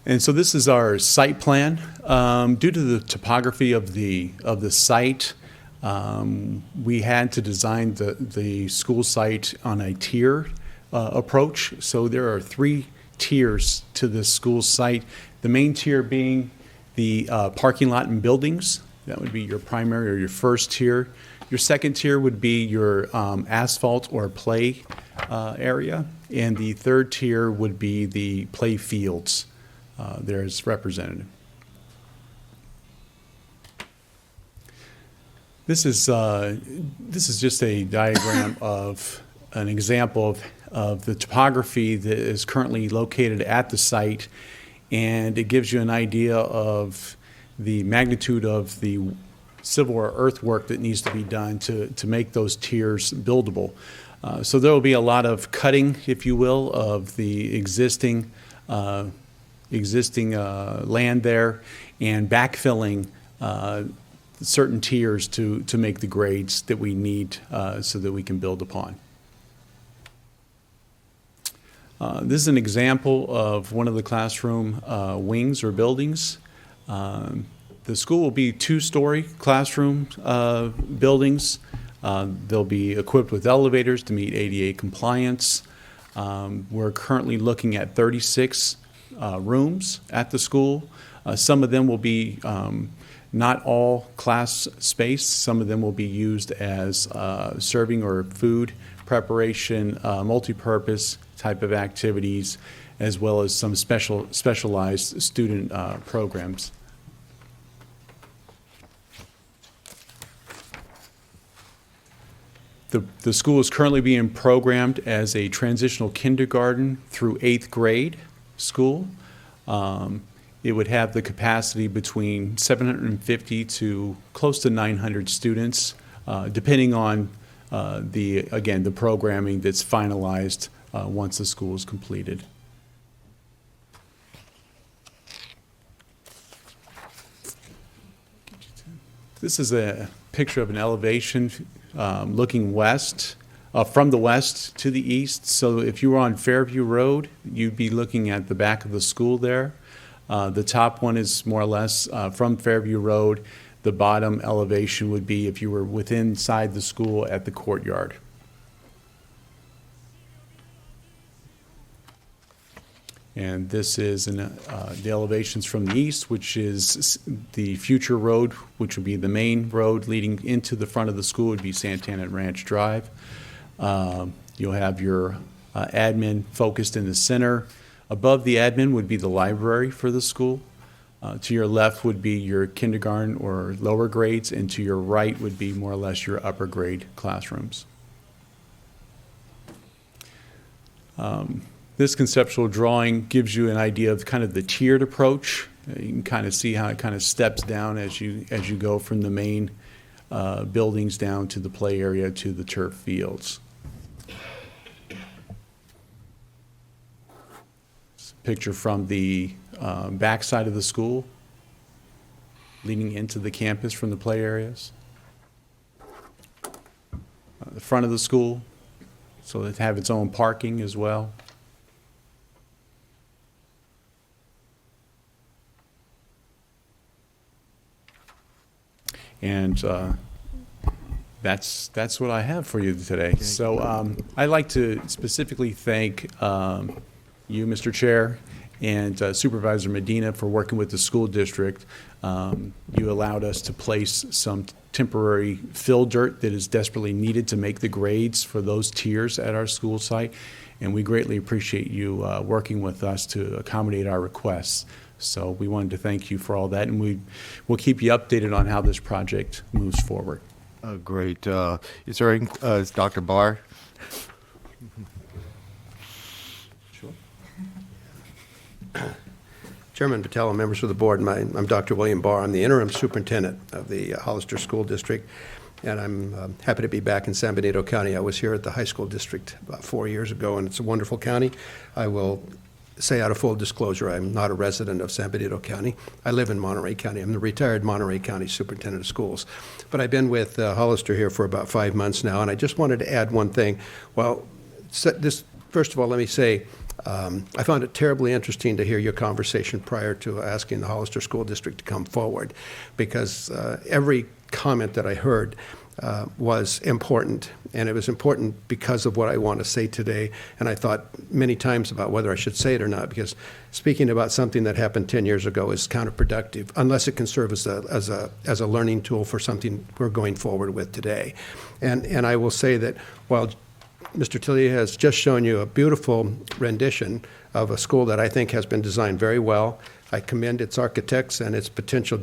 And so this is our site plan. Due to the topography of the site, we had to design the school site on a tier approach. So there are 3 tiers to this school site. The main tier being the parking lot and buildings. That would be your primary or your first tier. Your second tier would be your asphalt or play area. And the third tier would be the play fields. There's represented. This is just a diagram of an example of the topography that is currently located at the site, and it gives you an idea of the magnitude of the civil or earthwork that needs to be done to make those tiers buildable. So there will be a lot of cutting, if you will, of the existing land there, and backfilling certain tiers to make the grades that we need so that we can build upon. This is an example of one of the classroom wings or buildings. The school will be 2-story classroom buildings. They'll be equipped with elevators to meet ADA compliance. We're currently looking at 36 rooms at the school. Some of them will be not all class space. Some of them will be used as serving or food preparation, multi-purpose type of activities, as well as some specialized student programs. The school is currently being programmed as a transitional kindergarten through 8th grade school. It would have the capacity between 750 to close to 900 students, depending on the programming that's finalized once the school is completed. This is a picture of an elevation looking west, from the west to the east. So if you were on Fairview Road, you'd be looking at the back of the school there. The top one is more or less from Fairview Road. The bottom elevation would be if you were inside the school at the courtyard. And this is the elevations from the east, which is the future road, which would be the main road leading into the front of the school, would be Santana Ranch Drive. You'll have your admin focused in the center. Above the admin would be the library for the school. To your left would be your kindergarten or lower grades, and to your right would be more or less your upper grade classrooms. This conceptual drawing gives you an idea of kind of the tiered approach. You can kind of see how it kind of steps down as you go from the main buildings down to the play area to the turf fields. Picture from the back side of the school, leading into the campus from the play areas. The front of the school, so it have its own parking as well. And that's what I have for you today. So I'd like to specifically thank you, Mr. Chair, and Supervisor Medina for working with the school district. You allowed us to place some temporary fill dirt that is desperately needed to make the grades for those tiers at our school site, and we greatly appreciate you working with us to accommodate our requests. So we wanted to thank you for all that, and we'll keep you updated on how this project moves forward. Great. Is Dr. Barr? Sure. Chairman Patel, members of the board, I'm Dr. William Barr. I'm the interim superintendent of the Hollister School District, and I'm happy to be back in San Benito County. I was here at the high school district about 4 years ago, and it's a wonderful county. I will say out of full disclosure, I'm not a resident of San Benito County. I live in Monterey County. I'm the retired Monterey County Superintendent of Schools. But I've been with Hollister here for about 5 months now, and I just wanted to add one thing. Well, first of all, let me say, I found it terribly interesting to hear your conversation prior to asking the Hollister School District to come forward, because every comment that I heard was important, and it was important because of what I want to say today. And I thought many times about whether I should say it or not, because speaking about something that happened 10 years ago is counterproductive, unless it can serve as a learning tool for something we're going forward with today. And I will say that while Mr. Tilly has just shown you a beautiful rendition of a school that I think has been designed very well, I commend its architects and its potential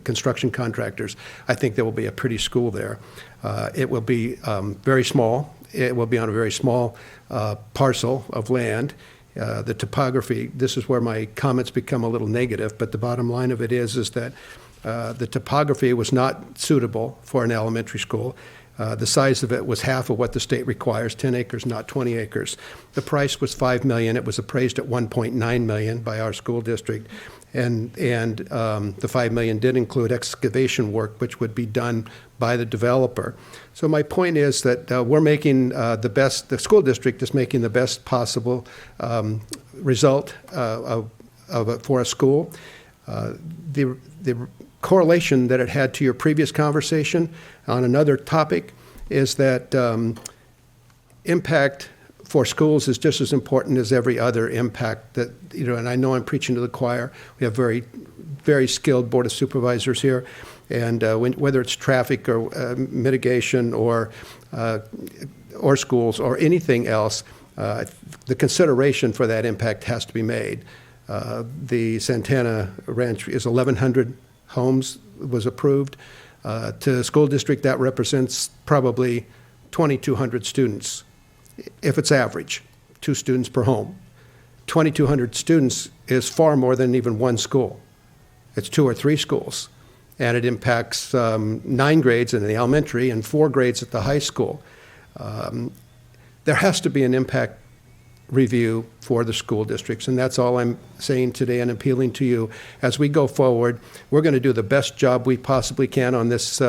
construction contractors. I think there will be a pretty school there. It will be very small. It will be on a very small parcel of land. The topography, this is where my comments become a little negative, but the bottom line of it is that the topography was not suitable for an elementary school. The size of it was half of what the state requires, 10 acres, not 20 acres. The price was $5 million. It was appraised at $1.9 million by our school district. And the $5 million did include excavation work, which would be done by the developer. So my point is that we're making the school district is making the best possible result for a school. The correlation that it had to your previous conversation on another topic is that impact for schools is just as important as every other impact that, and I know I'm preaching to the choir. We have very, very skilled Board of Supervisors here, and whether it's traffic or mitigation or schools or anything else, the consideration for that impact has to be made. The Santana Ranch is 1,100 homes was approved. To the school district, that represents probably 2,200 students. If it's average, 2 students per home. 2,200 students is far more than even one school. It's 2 or 3 schools. And it impacts 9 grades in the elementary and 4 grades at the high school. There has to be an impact review for the school districts, and that's all I'm saying today and appealing to you. As we go forward, we're going to do the best job we possibly can on this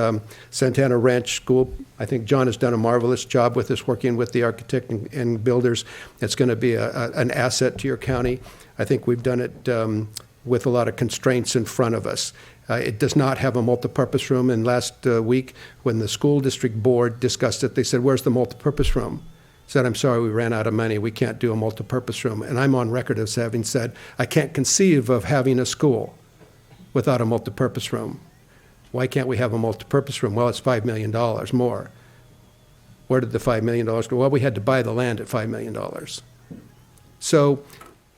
Santana Ranch school. I think John has done a marvelous job with this, working with the architect and builders. It's going to be an asset to your county. I think we've done it with a lot of constraints in front of us. It does not have a multipurpose room, and last week when the school district board discussed it, they said, "Where's the multipurpose room?" Said, "I'm sorry, we ran out of money. We can't do a multipurpose room." And I'm on record as having said, I can't conceive of having a school without a multipurpose room. Why can't we have a multipurpose room? Well, it's $5 million more. Where did the $5 million go? Well, we had to buy the land at $5 million. So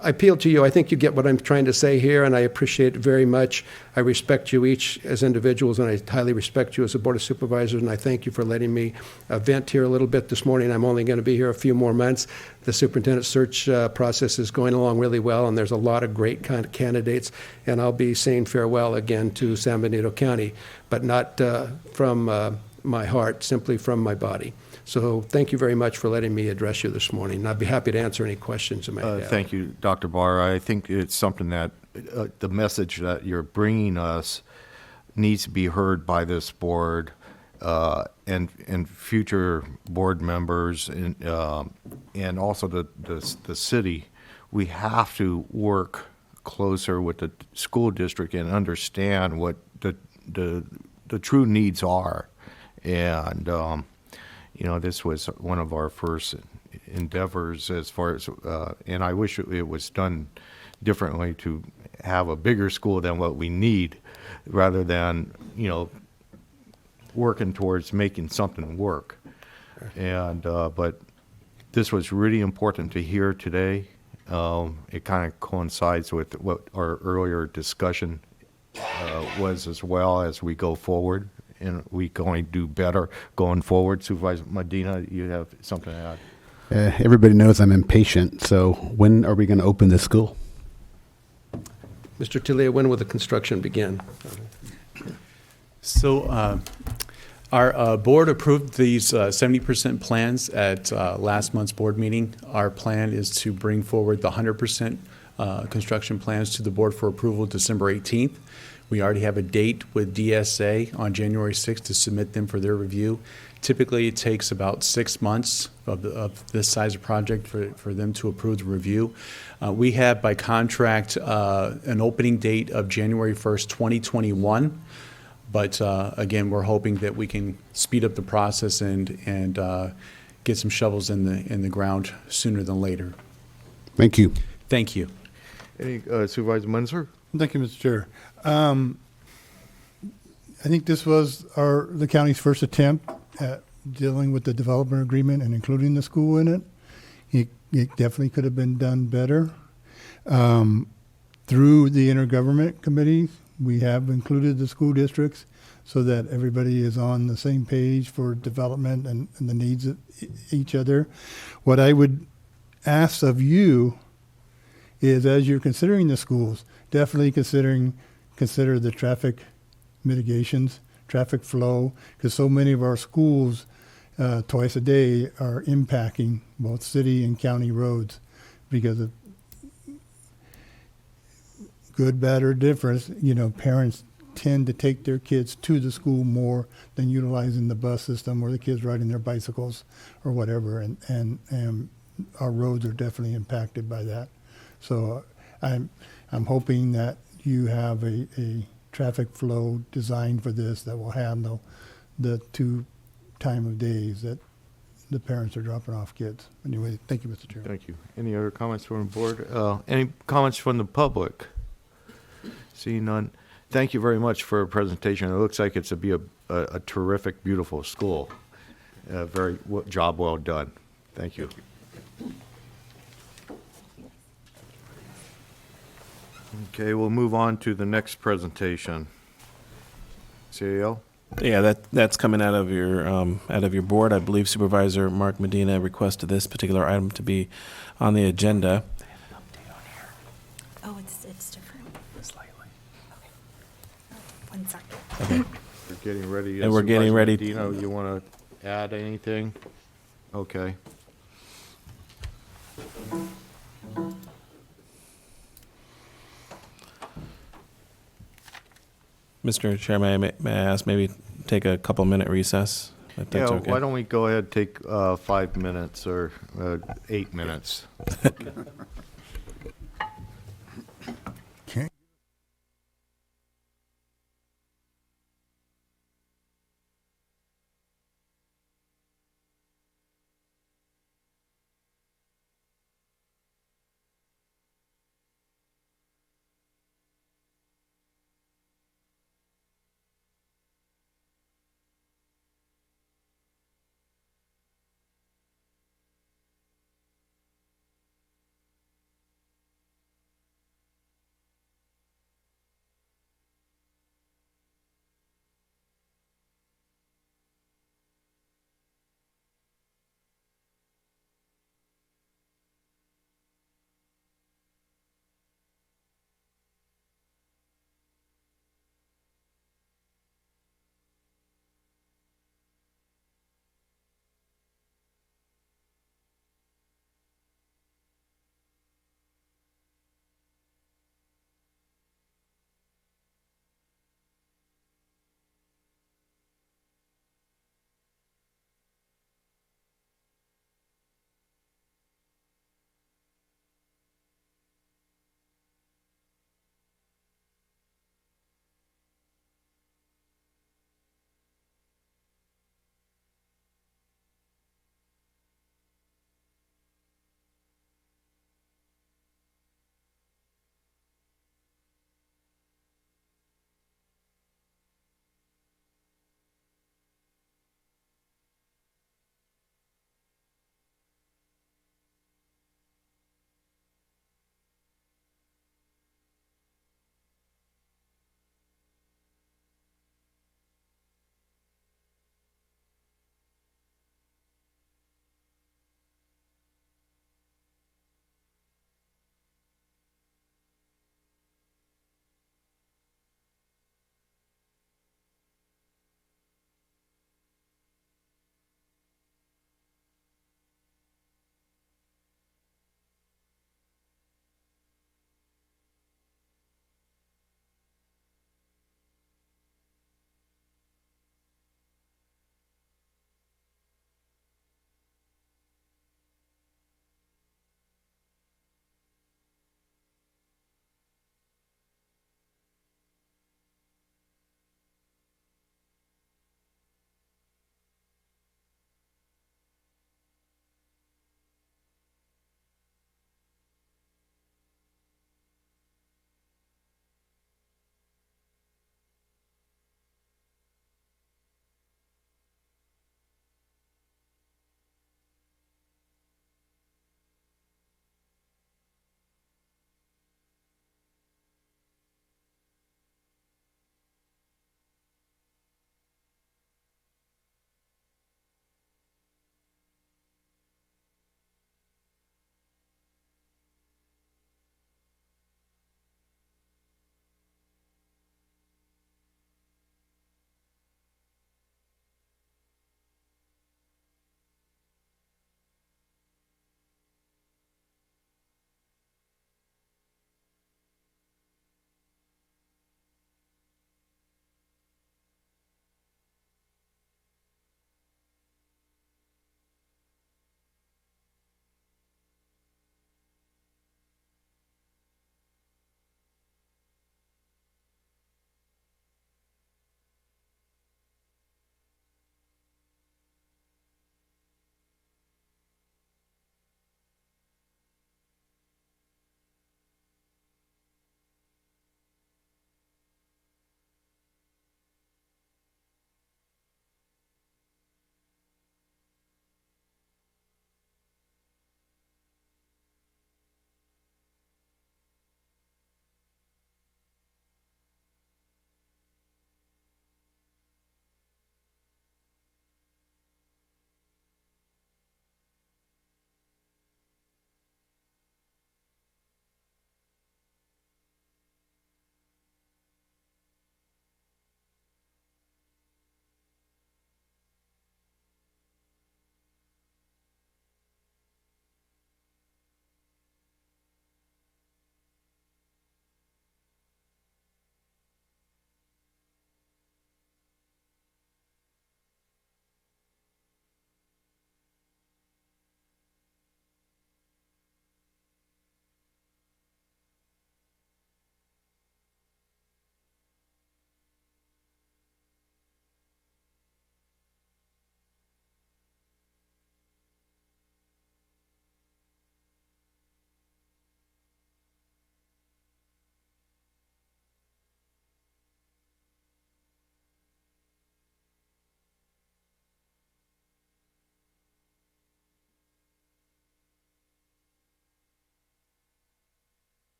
I appeal to you. I think you get what I'm trying to say here, and I appreciate it very much. I respect you each as individuals, and I highly respect you as a Board of Supervisors, and I thank you for letting me vent here a little bit this morning. I'm only going to be here a few more months. The superintendent search process is going along really well, and there's a lot of great kind of candidates, and I'll be saying farewell again to San Benito County, but not from my heart, simply from my body. So thank you very much for letting me address you this morning. I'd be happy to answer any questions you may have. Thank you, Dr. Barr. I think it's something that the message that you're bringing us needs to be heard by this board and future board members and also the city. We have to work closer with the school district and understand what the true needs are. And this was one of our first endeavors as far as, and I wish it was done differently to have a bigger school than what we need, rather than, working towards making something work. And, but this was really important to hear today. It kind of coincides with what our earlier discussion was as well as we go forward. And we're going to do better going forward. Supervisor Medina, you have something to add? Everybody knows I'm impatient, so when are we going to open the school? Mr. Talia, when will the construction begin? So our board approved these 70% plans at last month's board meeting. Our plan is to bring forward the 100% construction plans to the board for approval December 18th. We already have a date with DSA on January 6th to submit them for their review. Typically, it takes about 6 months of this size of project for them to approve the review. We have, by contract, an opening date of January 1st, 2021. But again, we're hoping that we can speed up the process and get some shovels in the ground sooner than later. Thank you. Thank you. Any, Supervisor Munzer? Thank you, Mr. Chair. I think this was the county's first attempt at dealing with the development agreement and including the school in it. It definitely could have been done better. Through the intergovernment committee, we have included the school districts so that everybody is on the same page for development and the needs of each other. What I would ask of you is, as you're considering the schools, definitely consider the traffic mitigations, traffic flow, because so many of our schools twice a day are impacting both city and county roads because of good, bad, or difference. Parents tend to take their kids to the school more than utilizing the bus system or the kids riding their bicycles or whatever, and our roads are definitely impacted by that. So I'm hoping that you have a traffic flow designed for this that will handle the 2 time of days that the parents are dropping off kids. Anyway, thank you, Mr. Chairman. Thank you. Any other comments from the board? Any comments from the public? Seeing none. Thank you very much for a presentation. It looks like it's be a terrific, beautiful school. Job well done. Thank you. Okay, we'll move on to the next presentation. CAO? Yeah, that's coming out of your board. I believe Supervisor Mark Medina requested this particular item to be on the agenda. Oh, it's different. Slightly. Okay. 1 second. Okay. We're getting ready. And we're getting ready. Dino, you want to add anything? Okay. Mr. Chairman, may I ask maybe take a couple-minute recess, if that's okay? Why don't we go ahead and take 5 minutes or 8 minutes?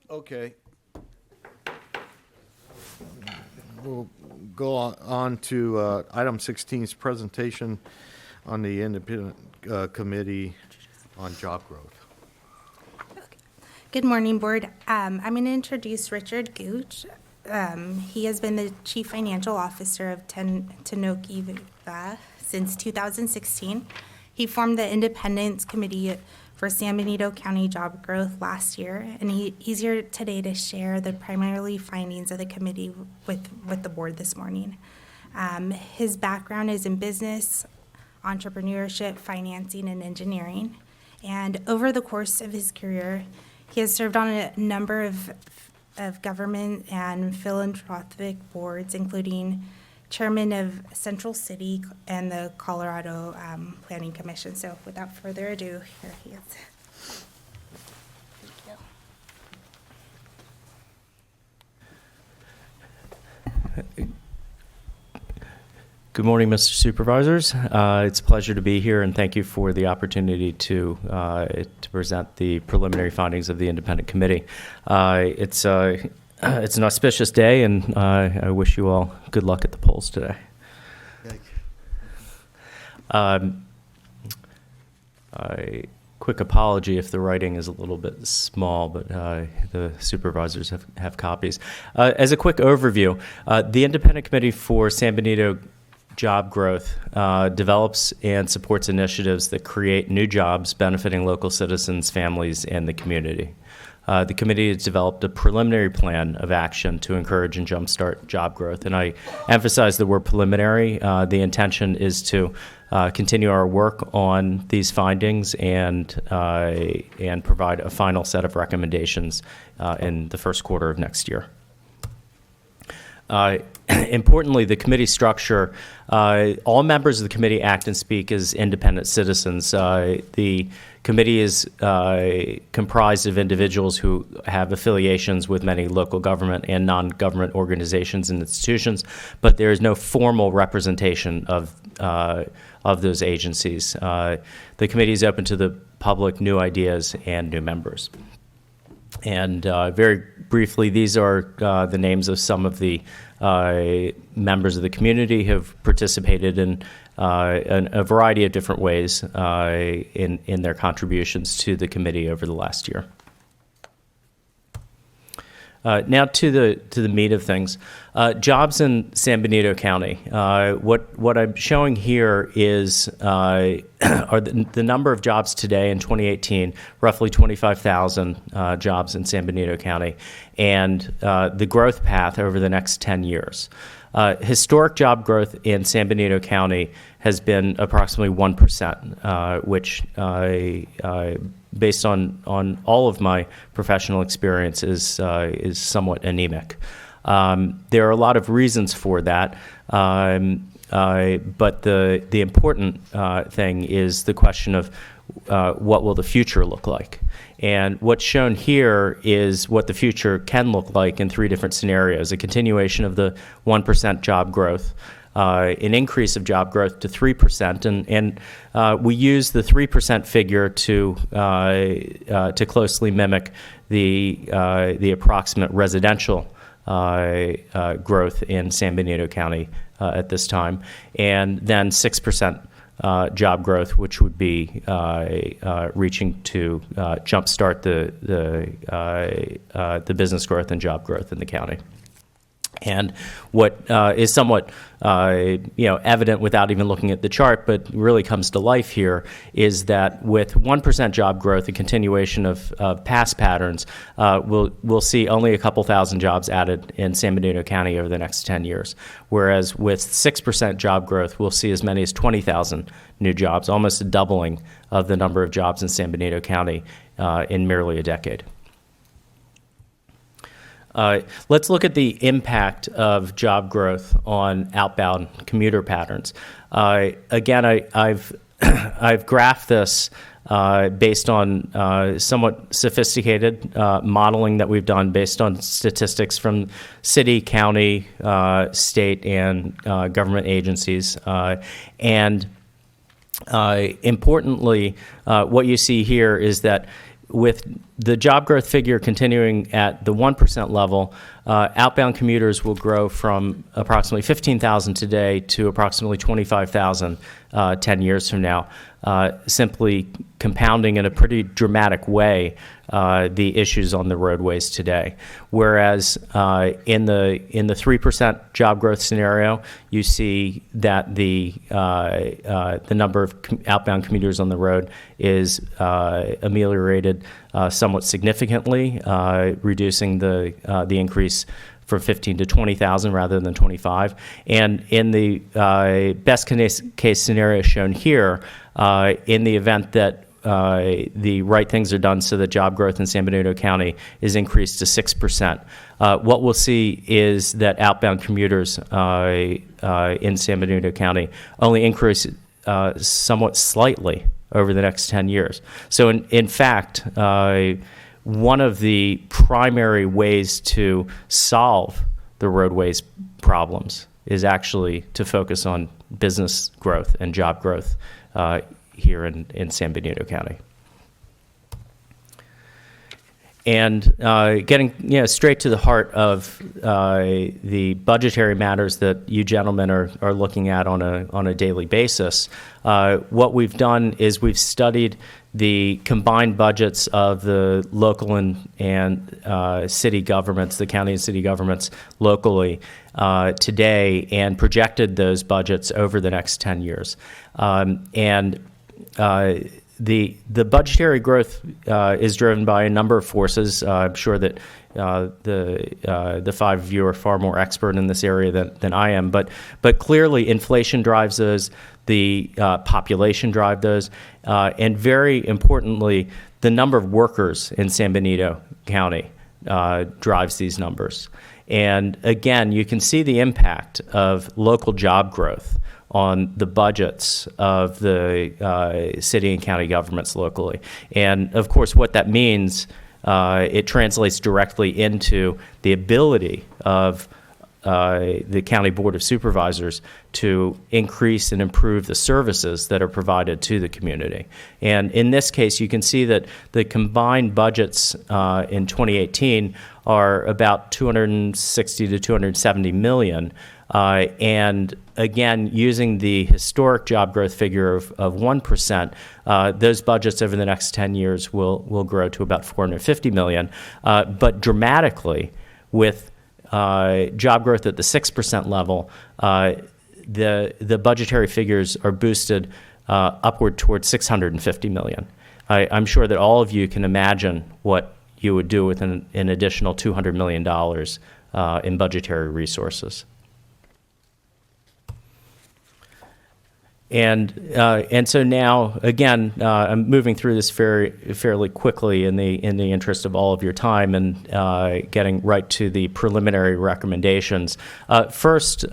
Okay. We'll go on to item 16's presentation on the Independent Committee on Job Growth. Good morning, Board. I'm going to introduce Richard Gooch. He has been the Chief Financial Officer of Tanoki since 2016. He formed the Independence Committee for San Benito County Job Growth last year, and he's here today to share the primarily findings of the committee with the board this morning. His background is in business, entrepreneurship, financing, and engineering. And over the course of his career, he has served on a number of government and philanthropic boards, including chairman of Central City and the Colorado Planning Commission. So without further ado, here he is. Good morning, Mr. Supervisors. It's a pleasure to be here, and thank you for the opportunity to present the preliminary findings of the Independent Committee. It's an auspicious day, and I wish you all good luck at the polls today. Thank A quick apology if the writing is a little bit small, but the supervisors have copies. As a quick overview, the Independent Committee for San Benito Job Growth develops and supports initiatives that create new jobs benefiting local citizens, families, and the community. The committee has developed a preliminary plan of action to encourage and jumpstart job growth. And I emphasize the word preliminary. The intention is to continue our work on these findings and provide a final set of recommendations in the first quarter of next year. Importantly, the committee structure, all members of the committee act and speak as independent citizens. The committee is comprised of individuals who have affiliations with many local government and non-government organizations and institutions, but there is no formal representation of those agencies. The committee is open to the public, new ideas, and new members. And very briefly, these are the names of some of the members of the community who have participated in a variety of different ways in their contributions to the committee over the last year. Now to the meat of things. Jobs in San Benito County. What I'm showing here is are the number of jobs today in 2018, roughly 25,000 jobs in San Benito County, and the growth path over the next 10 years. Historic job growth in San Benito County has been approximately 1%, which based on all of my professional experience is somewhat anemic. There are a lot of reasons for that, but the important thing is the question of what will the future look like. And what's shown here is what the future can look like in three different scenarios: a continuation of the 1% job growth, an increase of job growth to 3%, and we use the 3% figure to closely mimic the approximate residential growth in San Benito County at this time, and then 6% job growth, which would be reaching to jumpstart the business growth and job growth in the county. And what is somewhat evident without even looking at the chart, but really comes to life here, is that with 1% job growth, a continuation of past patterns, we'll see only a couple thousand jobs added in San Benito County over the next 10 years. Whereas with 6% job growth, we'll see as many as 20,000 new jobs, almost a doubling of the number of jobs in San Benito County in merely a decade. Let's look at the impact of job growth on outbound commuter patterns. Again, I've graphed this based on somewhat sophisticated modeling that we've done based on statistics from city, county, state, and government agencies. Importantly, what you see here is that with the job growth figure continuing at the 1% level, outbound commuters will grow from approximately 15,000 today to approximately 25,000 10 years from now, simply compounding in a pretty dramatic way the issues on the roadways today. Whereas in the 3% job growth scenario, you see that the number of outbound commuters on the road is ameliorated somewhat significantly, reducing the increase from 15 to 20,000 rather than 25. And in the best case scenario shown here, in the event that the right things are done so that job growth in San Benito County is increased to 6%. What we'll see is that outbound commuters in San Benito County only increase somewhat slightly over the next 10 years. So in fact, one of the primary ways to solve the roadways problems is actually to focus on business growth and job growth here in San Benito County. And getting straight to the heart of the budgetary matters that you gentlemen are looking at on a daily basis, what we've done is we've studied the combined budgets of the local and city governments, the county and city governments locally today, and projected those budgets over the next 10 years. The budgetary growth is driven by a number of forces. I'm sure that the five of you are far more expert in this area than I am, but clearly inflation drives those, the population drive those, and very importantly, the number of workers in San Benito County drives these numbers. And again, you can see the impact of local job growth on the budgets of the city and county governments locally. And of course, what that means, it translates directly into the ability of the County Board of Supervisors to increase and improve the services that are provided to the community. And in this case, you can see that the combined budgets in 2018 are about 260 to 270 million. And again, using the historic job growth figure of 1%, those budgets over the next 10 years will grow to about 450 million. But dramatically, with job growth at the 6% level, the budgetary figures are boosted upward towards 650 million. I'm sure that all of you can imagine what you would do with an additional $200 million in budgetary resources. And so now, again, I'm moving through this fairly quickly in the interest of all of your time and getting right to the preliminary recommendations. First,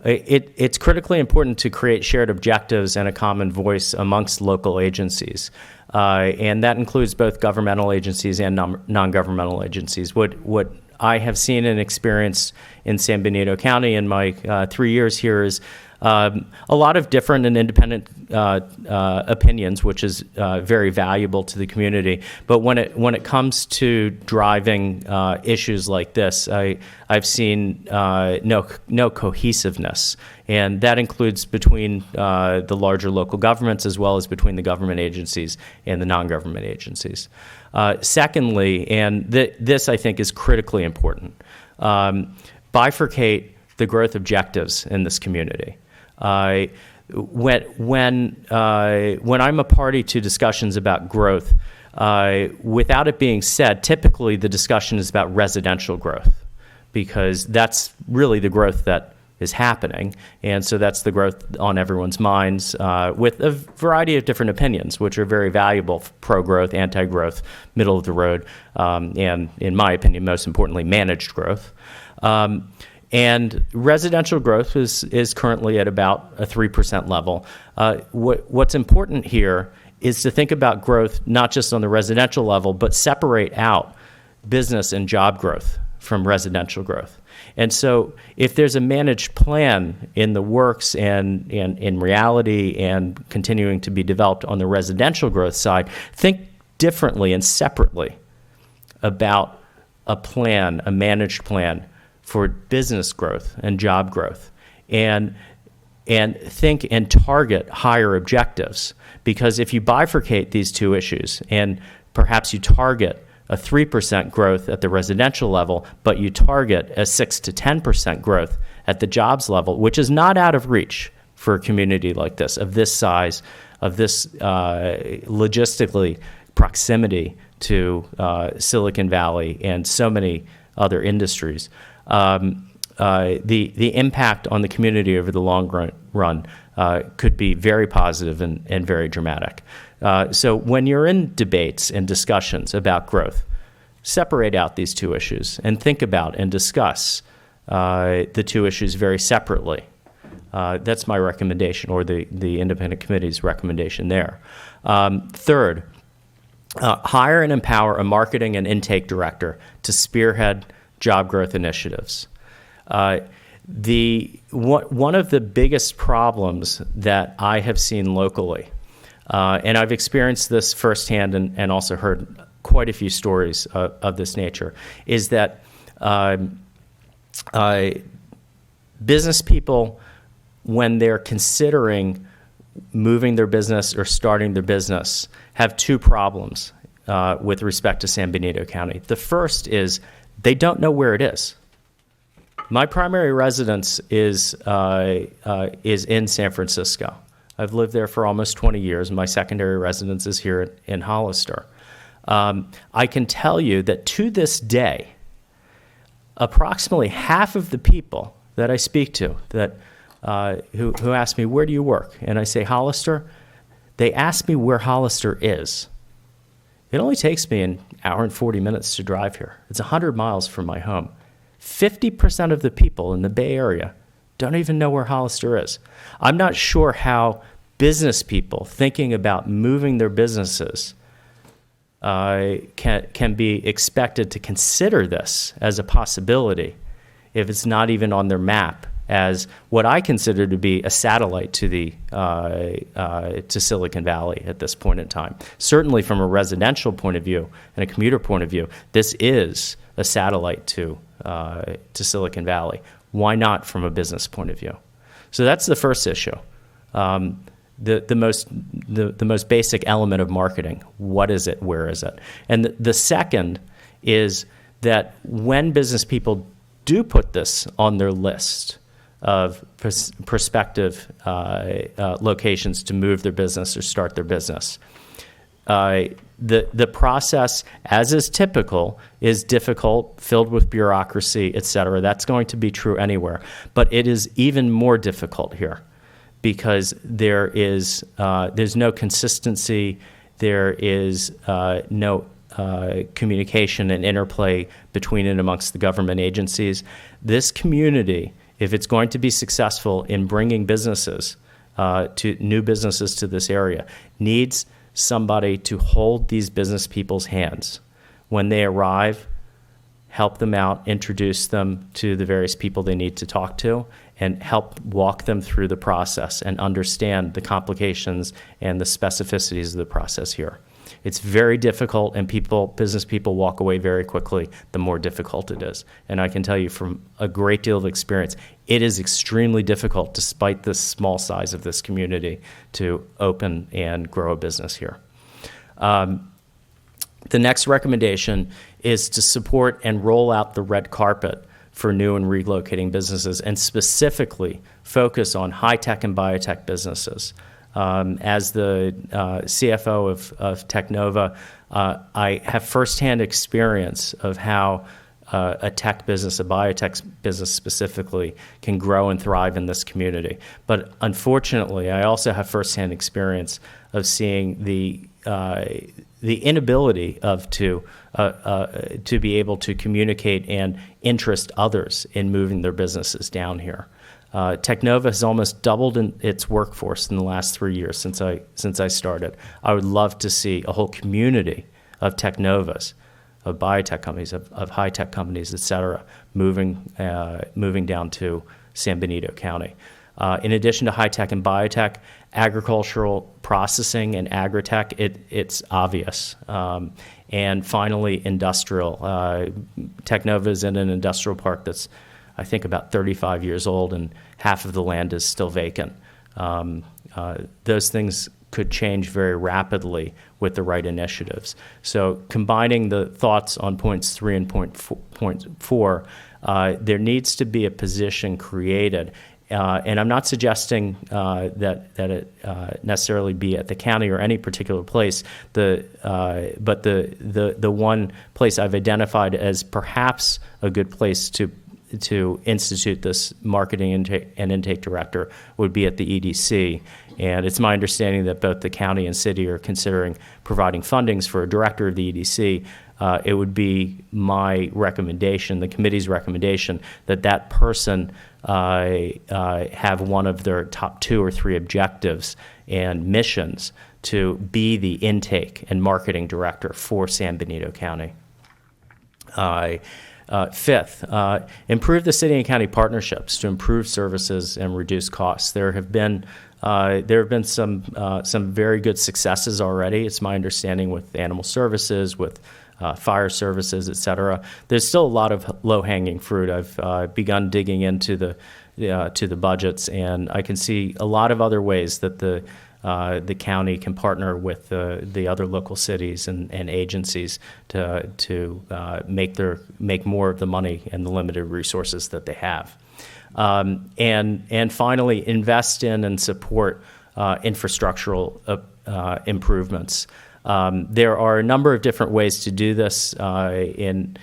it's critically important to create shared objectives and a common voice amongst local agencies. And that includes both governmental agencies and non-governmental agencies. What I have seen and experienced in San Benito County in my 3 years here is a lot of different and independent opinions, which is very valuable to the community. But when it comes to driving issues like this, I've seen no cohesiveness, and that includes between the larger local governments as well as between the government agencies and the non-government agencies. Secondly, and this I think is critically important, bifurcate the growth objectives in this community. When I'm a party to discussions about growth, without it being said, typically the discussion is about residential growth, because that's really the growth that is happening, and so that's the growth on everyone's minds, with a variety of different opinions, which are very valuable: pro-growth, anti-growth, middle of the road, and in my opinion, most importantly, managed growth. And residential growth is currently at about a 3% level. What's important here is to think about growth not just on the residential level, but separate out business and job growth from residential growth. And so if there's a managed plan in the works and in reality and continuing to be developed on the residential growth side, think differently and separately about a plan, a managed plan for business growth and job growth, and think and target higher objectives. Because if you bifurcate these two issues and perhaps you target a 3% growth at the residential level, but you target a 6 to 10% growth at the jobs level, which is not out of reach for a community like this, of this size, of this logistically proximity to Silicon Valley and so many other industries. The impact on the community over the long run could be very positive and very dramatic. So when you're in debates and discussions about growth, separate out these two issues and think about and discuss the two issues very separately. That's my recommendation, or the independent committee's recommendation there. Third, hire and empower a marketing and intake director to spearhead job growth initiatives. One of the biggest problems that I have seen locally, and I've experienced this firsthand and also heard quite a few stories of this nature, is that business people, when they're considering moving their business or starting their business, have two problems with respect to San Benito County. The first is they don't know where it is. My primary residence is in San Francisco. I've lived there for almost 20 years. My secondary residence is here in Hollister. I can tell you that to this day, approximately half of the people that I speak to that who ask me, where do you work? And I say, Hollister. They ask me where Hollister is. It only takes me an hour and 40 minutes to drive here. It's 100 miles from my home. 50% of the people in the Bay Area don't even know where Hollister is. I'm not sure how business people thinking about moving their businesses can be expected to consider this as a possibility if it's not even on their map as what I consider to be a satellite to to Silicon Valley at this point in time. Certainly from a residential point of view and a commuter point of view, this is a satellite to Silicon Valley. Why not from a business point of view? So that's the first issue. The most basic element of marketing. What is it? Where is it? And the second is that when business people do put this on their list of prospective locations to move their business or start their business, the process, as is typical, is difficult, filled with bureaucracy, et cetera. That's going to be true anywhere. But it is even more difficult here because there's no consistency, there is no communication and interplay between and amongst the government agencies. This community, if it's going to be successful in bringing businesses new businesses to this area, needs somebody to hold these business people's hands. When they arrive, help them out, introduce them to the various people they need to talk to, and help walk them through the process and understand the complications and the specificities of the process here. It's very difficult, and business people walk away very quickly the more difficult it is. And I can tell you from a great deal of experience, it is extremely difficult, despite the small size of this community, to open and grow a business here. The next recommendation is to support and roll out the red carpet for new and relocating businesses, and specifically focus on high-tech and biotech businesses. As the CFO of Technova, I have firsthand experience of how a tech business, a biotech business specifically, can grow and thrive in this community. But unfortunately, I also have firsthand experience of seeing the inability to be able to communicate and interest others in moving their businesses down here. Technova has almost doubled its workforce in the last 3 years since I started. I would love to see a whole community of Technovas, of biotech companies, of high-tech companies, et cetera, moving down to San Benito County. In addition to high-tech and biotech, agricultural processing and agritech, it's obvious. And finally, industrial. Technova is in an industrial park that's, I think, about 35 years old, and half of the land is still vacant. Those things could change very rapidly with the right initiatives. So combining the thoughts on points 3 and point 4, there needs to be a position created. And I'm not suggesting that it necessarily be at the county or any particular place. But the one place I've identified as perhaps a good place to institute this marketing and intake director would be at the EDC. And it's my understanding that both the county and city are considering providing fundings for a director of the EDC. It would be my recommendation, the committee's recommendation, that person have one of their top 2 or 3 objectives and missions to be the intake and marketing director for San Benito County. Fifth, improve the city and county partnerships to improve services and reduce costs. There have been some very good successes already. It's my understanding with animal services, with fire services, et cetera. There's still a lot of low-hanging fruit. I've begun digging into the budgets, and I can see a lot of other ways that the county can partner with the other local cities and agencies to make more of the money and the limited resources that they have. And finally, invest in and support infrastructural improvements. There are a number of different ways to do this. In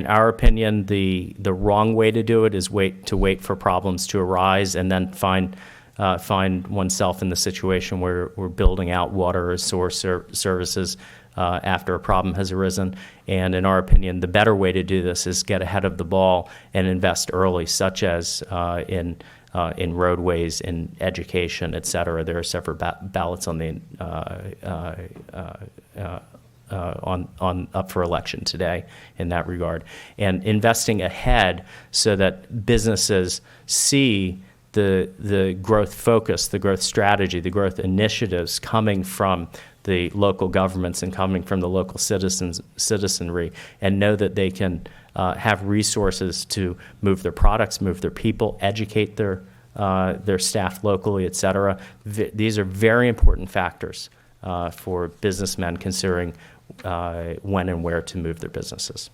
our opinion, the wrong way to do it is wait for problems to arise and then find oneself in the situation where we're building out water or sewer services after a problem has arisen. And in our opinion, the better way to do this is get ahead of the ball and invest early, such as in roadways, in education, et cetera. There are several ballots on the up for election today in that regard. And investing ahead so that businesses see the growth focus, the growth strategy, the growth initiatives coming from the local governments and coming from the local citizenry, and know that they can have resources to move their products, move their people, educate their staff locally, et cetera. These are very important factors for businessmen considering when and where to move their businesses.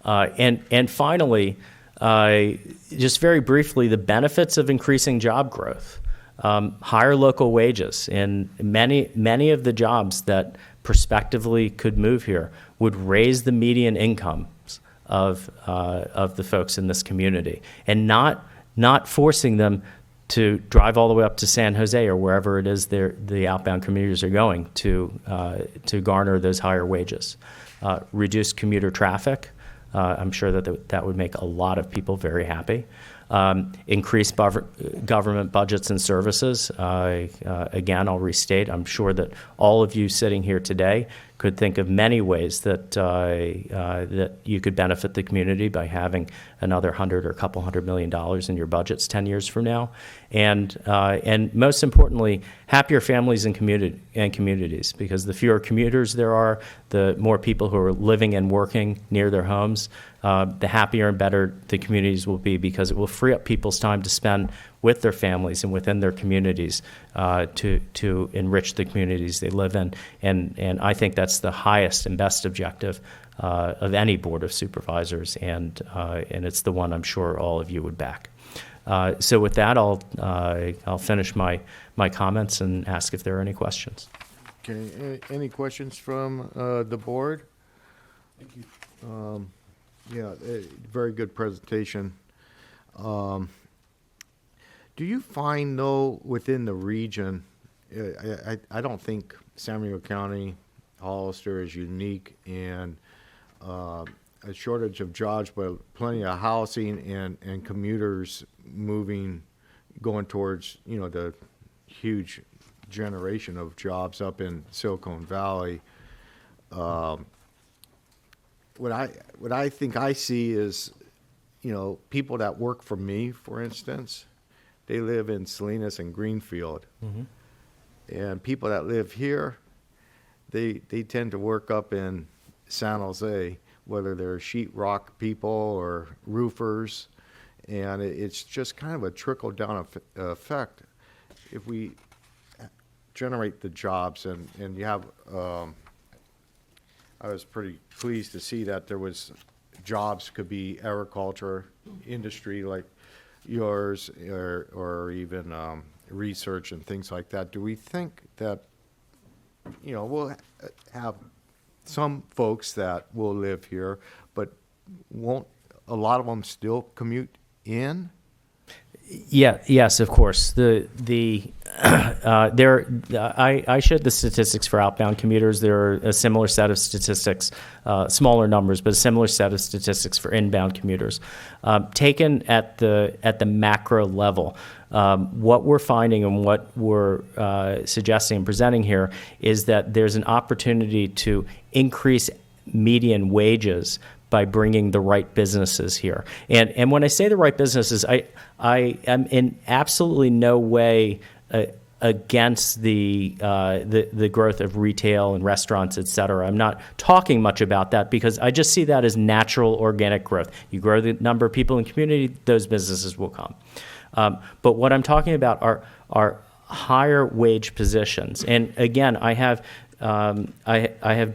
And finally, just very briefly, the benefits of increasing job growth. Higher local wages, and many of the jobs that prospectively could move here would raise the median incomes of the folks in this community, and not forcing them to drive all the way up to San Jose or wherever it is the outbound commuters are going to garner those higher wages. Reduce commuter traffic. I'm sure that would make a lot of people very happy. Increase government budgets and services. Again, I'll restate, I'm sure that all of you sitting here today could think of many ways that you could benefit the community by having another $100 or a couple $100 million in your budgets 10 years from now. And most importantly, happier families and communities, because the fewer commuters there are, the more people who are living and working near their homes, the happier and better the communities will be, because it will free up people's time to spend with their families and within their communities to enrich the communities they live in. And I think that's the highest and best objective of any board of supervisors, and it's the one I'm sure all of you would back. So with that, I'll finish my comments and ask if there are any questions. Okay, any questions from the board? Thank you. Yeah, very good presentation. Do you find, though, within the region, I don't think San Diego County, Hollister is unique in a shortage of jobs, but plenty of housing and commuters going towards, the huge generation of jobs up in Silicon Valley. What I think I see is, people that work for me, for instance, they live in Salinas and Greenfield. And people that live here, they tend to work up in San Jose, whether they're sheetrock people or roofers, and it's just kind of a trickle-down effect. If we generate the jobs, and you have, I was pretty pleased to see that there was jobs could be agriculture, industry like yours, or even research and things like that. Do we think that, we'll have some folks that will live here, but won't a lot of them still commute in? Yeah. Yes, of course. I showed the statistics for outbound commuters. There are a similar set of statistics, smaller numbers, but a similar set of statistics for inbound commuters. Taken at the macro level, what we're finding and what we're suggesting and presenting here is that there's an opportunity to increase median wages by bringing the right businesses here. And when I say the right businesses, I am in absolutely no way against the growth of retail and restaurants, et cetera. I'm not talking much about that because I just see that as natural organic growth. You grow the number of people in the community, those businesses will come. But what I'm talking about are higher wage positions. And again, I have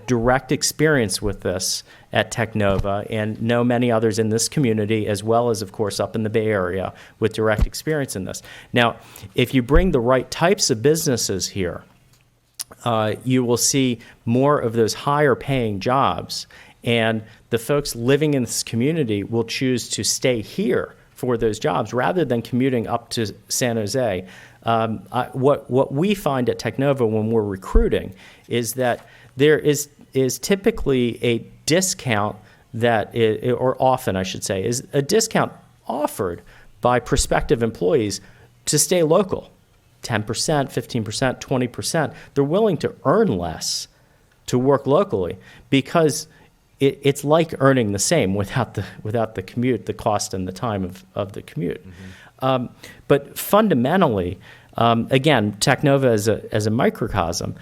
direct experience with this at Technova and know many others in this community, as well as, of course, up in the Bay Area with direct experience in this. Now, if you bring the right types of businesses here, you will see more of those higher paying jobs, and the folks living in this community will choose to stay here for those jobs rather than commuting up to San Jose. What we find at Technova when we're recruiting is that there is typically a discount or often I should say, is a discount offered by prospective employees to stay local. 10%, 15%, 20%. They're willing to earn less to work locally because it's like earning the same without the commute, the cost and the time of the commute. But fundamentally, again, Technova as a microcosm,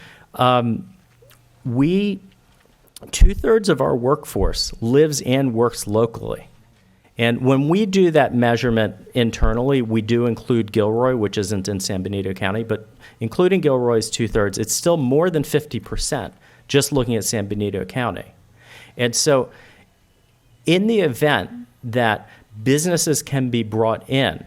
2/3 of our workforce lives and works locally. And when we do that measurement internally, we do include Gilroy, which isn't in San Benito County, but including Gilroy is 2/3. It's still more than 50% just looking at San Benito County. And so in the event that businesses can be brought in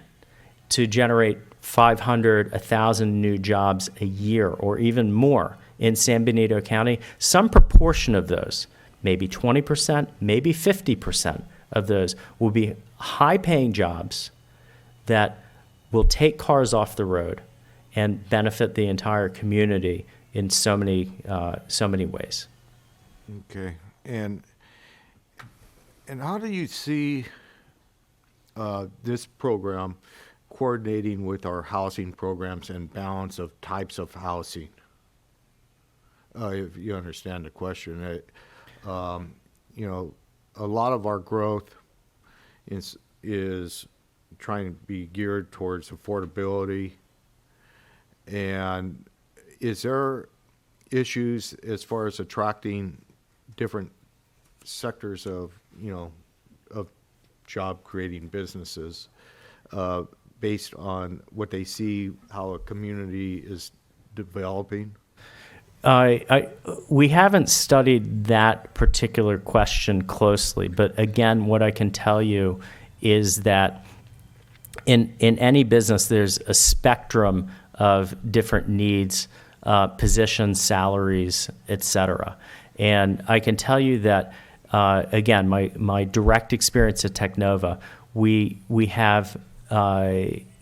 to generate 500, 1,000 new jobs a year or even more in San Benito County, some proportion of those, maybe 20%, maybe 50% of those will be high-paying jobs that will take cars off the road and benefit the entire community in so many ways. Okay. And how do you see this program coordinating with our housing programs and balance of types of housing? If you understand the question, a lot of our growth is trying to be geared towards affordability. And is there issues as far as attracting different sectors of job creating businesses based on what they see how a community is developing? We haven't studied that particular question closely, but again, what I can tell you is that in any business, there's a spectrum of different needs, positions, salaries, et cetera. And I can tell you that, again, my direct experience at Technova, we have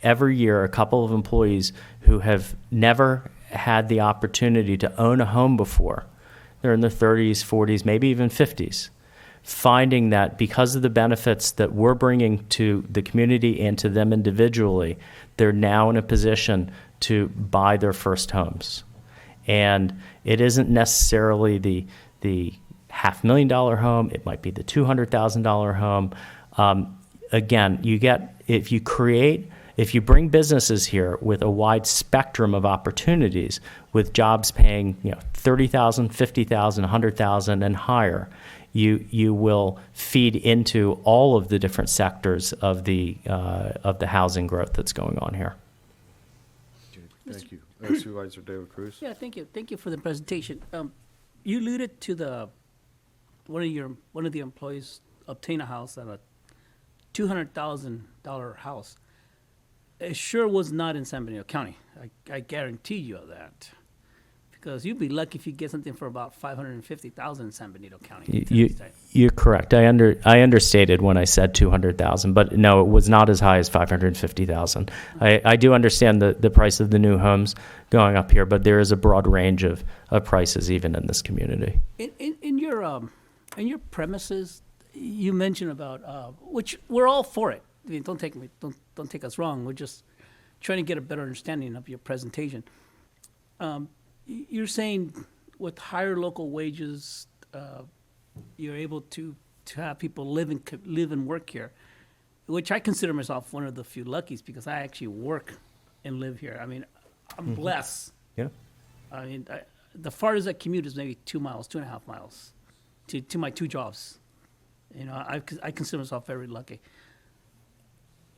every year a couple of employees who have never had the opportunity to own a home before. They're in their 30s, 40s, maybe even 50s, finding that because of the benefits that we're bringing to the community and to them individually, they're now in a position to buy their first homes. And it isn't necessarily the $500,000 home. It might be the $200,000 home. Again, if you create If you bring businesses here with a wide spectrum of opportunities, with jobs paying, $30,000, $50,000, $100,000 and higher, you will feed into all of the different sectors of the housing growth that's going on here. Thank you. Supervisor David Cruz. Yeah, thank you. Thank you for the presentation. You alluded to one of the employees obtained a house at a $200,000 house. It sure was not in San Bernardino County. I guarantee you of that. Because you'd be lucky if you get something for about $550,000 in San Bernardino County. You're correct. I understated when I said 200,000, but no, it was not as high as 550,000. I do understand the price of the new homes going up here, but there is a broad range of prices even in this community. In your premises, you mentioned about which we're all for it. I mean, don't take us wrong. We're just trying to get a better understanding of your presentation. You're saying with higher local wages, you're able to have people live and work here, which I consider myself one of the few luckies because I actually work and live here. I mean, I'm blessed. Yeah. I mean, the farthest I commute is maybe 2 miles, 2.5 miles to my two jobs. I consider myself very lucky.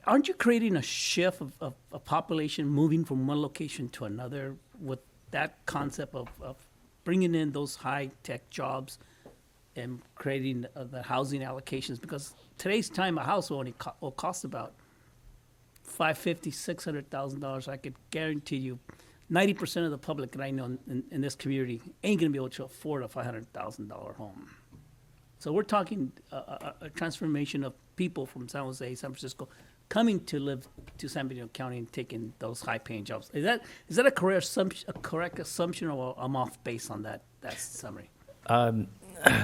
Aren't you creating a shift of a population moving from one location to another with that concept of bringing in those high-tech jobs and creating the housing allocations? Because today's time, a house will cost about $550,000, $600,000. I could guarantee you 90% of the public that I know in this community ain't going to be able to afford a $500,000 home. So we're talking a transformation of people from San Jose, San Francisco, coming to live to San Bernardino County and taking those high-paying jobs. Is that a correct assumption, or I'm off base on that summary?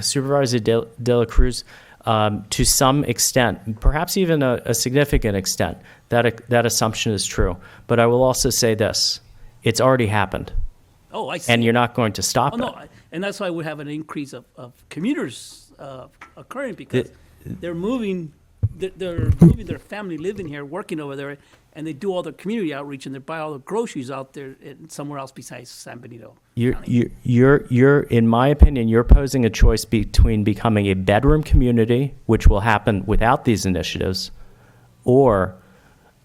Supervisor De La Cruz, to some extent, perhaps even a significant extent, that assumption is true. But I will also say this: it's already happened. Oh, I see. And you're not going to stop it. No, and that's why we have an increase of commuters occurring because they're moving. They're moving their family, living here, working over there, and they do all their community outreach and they buy all the groceries out there somewhere else besides San Benito. You're, in my opinion, you're posing a choice between becoming a bedroom community, which will happen without these initiatives, or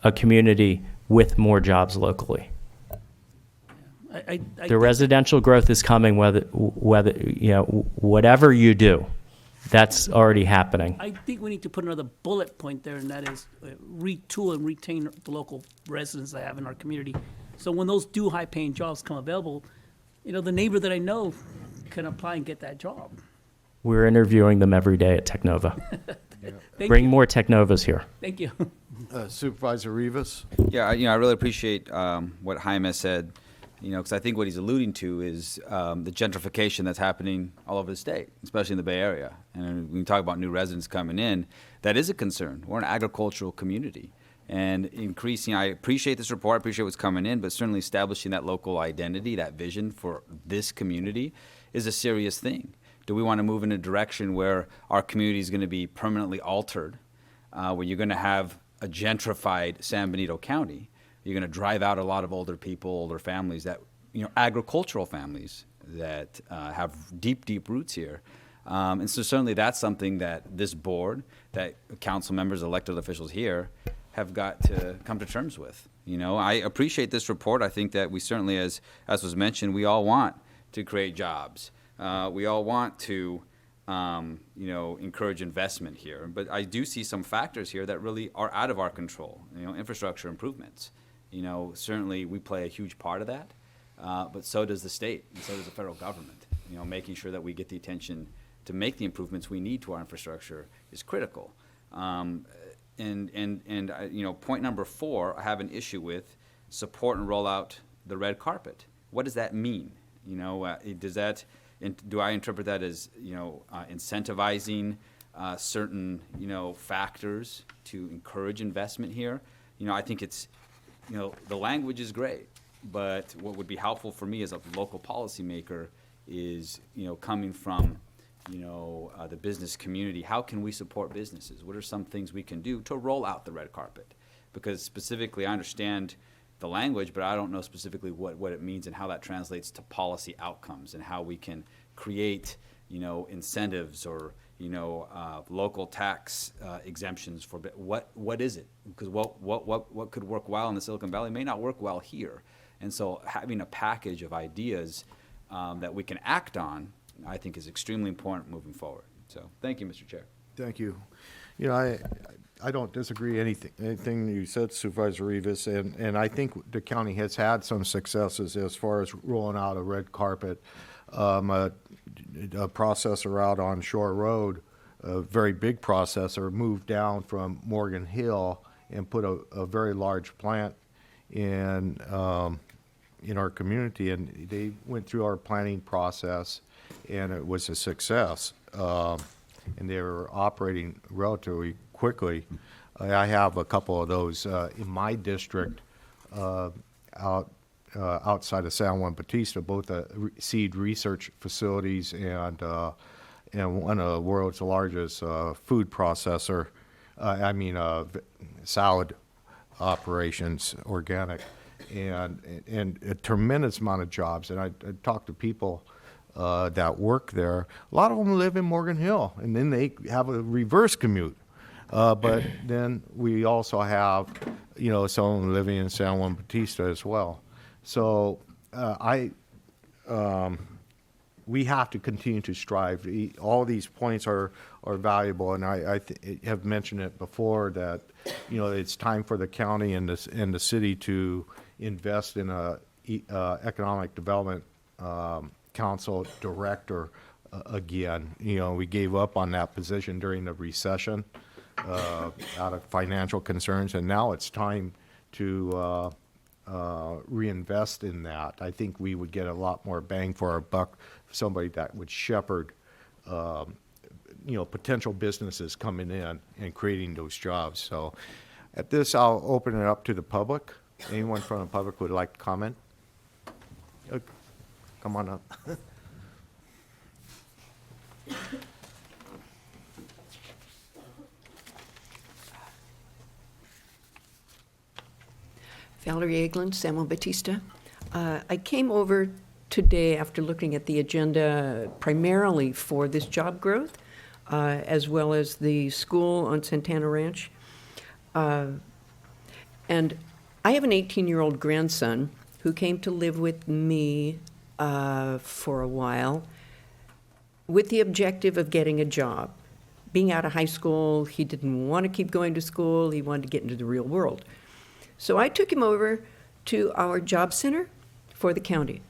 a community with more jobs locally. The residential growth is coming, whether whatever you do. That's already happening. I think we need to put another bullet point there, and that is retool and retain the local residents that I have in our community. So when those high-paying jobs come available, the neighbor that I know can apply and get that job. We're interviewing them every day at Technova. Bring more Technovas here. Thank you. Supervisor Rivas. Yeah, I really appreciate what Jaime said. Because I think what he's alluding to is the gentrification that's happening all over the state, especially in the Bay Area. And when you talk about new residents coming in, that is a concern. We're an agricultural community. And I appreciate this report, I appreciate what's coming in, but certainly establishing that local identity, that vision for this community is a serious thing. Do we want to move in a direction where our community is going to be permanently altered, where you're going to have a gentrified San Benito County? You're going to drive out a lot of older people, older families that, agricultural families that have deep, deep roots here. And so certainly that's something that this board, that council members, elected officials here have got to come to terms with. I appreciate this report. I think that we certainly, as was mentioned, we all want to create jobs. We all want to, encourage investment here. But I do see some factors here that really are out of our control, infrastructure improvements. Certainly we play a huge part of that, but so does the state and so does the federal government. Making sure that we get the attention to make the improvements we need to our infrastructure is critical. And point number 4, I have an issue with support and roll out the red carpet. What does that mean? Do I interpret that as, incentivizing certain, factors to encourage investment here? I think it's, the language is great, but what would be helpful for me as a local policymaker is, coming from, the business community, how can we support businesses? What are some things we can do to roll out the red carpet? because specifically I understand the language, but I don't know specifically what it means and how that translates to policy outcomes and how we can create, incentives or, local tax exemptions for, what is it? Because what could work well in the Silicon Valley may not work well here. And so having a package of ideas that we can act on, I think is extremely important moving forward. So thank you, Mr. Chair. Thank you. I don't disagree anything you said, Supervisor Rivas, and I think the county has had some successes as far as rolling out a red carpet. A processor out on Shore Road, a very big processor, moved down from Morgan Hill and put a very large plant in our community, and they went through our planning process, and it was a success. And they were operating relatively quickly. I have a couple of those in my district outside of San Juan Bautista, both seed research facilities and one of the world's largest food processor, salad operations, organic, and a tremendous amount of jobs. And I talked to people that work there. A lot of them live in Morgan Hill, and then they have a reverse commute. But then we also have, someone living in San Juan Bautista as well. So we have to continue to strive. All these points are valuable, and I have mentioned it before that it's time for the county and the city to invest in a economic development council director again. We gave up on that position during the recession out of financial concerns, and now it's time to reinvest in that. I think we would get a lot more bang for our buck, somebody that would shepherd potential businesses coming in and creating those jobs. So at this, I'll open it up to the public. Anyone from the public would like to comment? Come on up. Valerie Eglin, San Juan Bautista. I came over today after looking at the agenda primarily for this job growth, as well as the school on Santana Ranch. And I have an 18-year-old grandson who came to live with me for a while with the objective of getting a job. Being out of high school, he didn't want to keep going to school. He wanted to get into the real world. So I took him over to our job center for the county.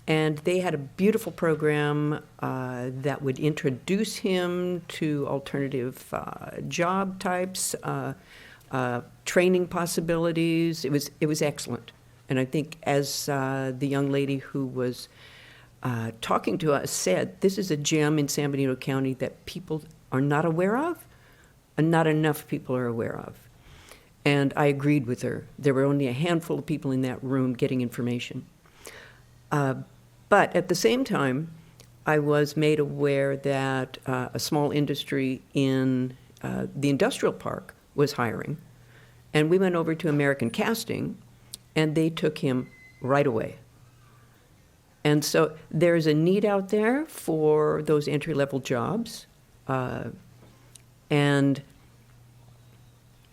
And they had a beautiful program that would introduce him to alternative job types, training possibilities. It was excellent. And I think as the young lady who was talking to us said, this is a gem in San Benito County that people are not aware of, and not enough people are aware of. And I agreed with her. There were only a handful of people in that room getting information. But at the same time, I was made aware that a small industry in the industrial park was hiring. And we went over to American Casting, and they took him right away. And so there's a need out there for those entry-level jobs. And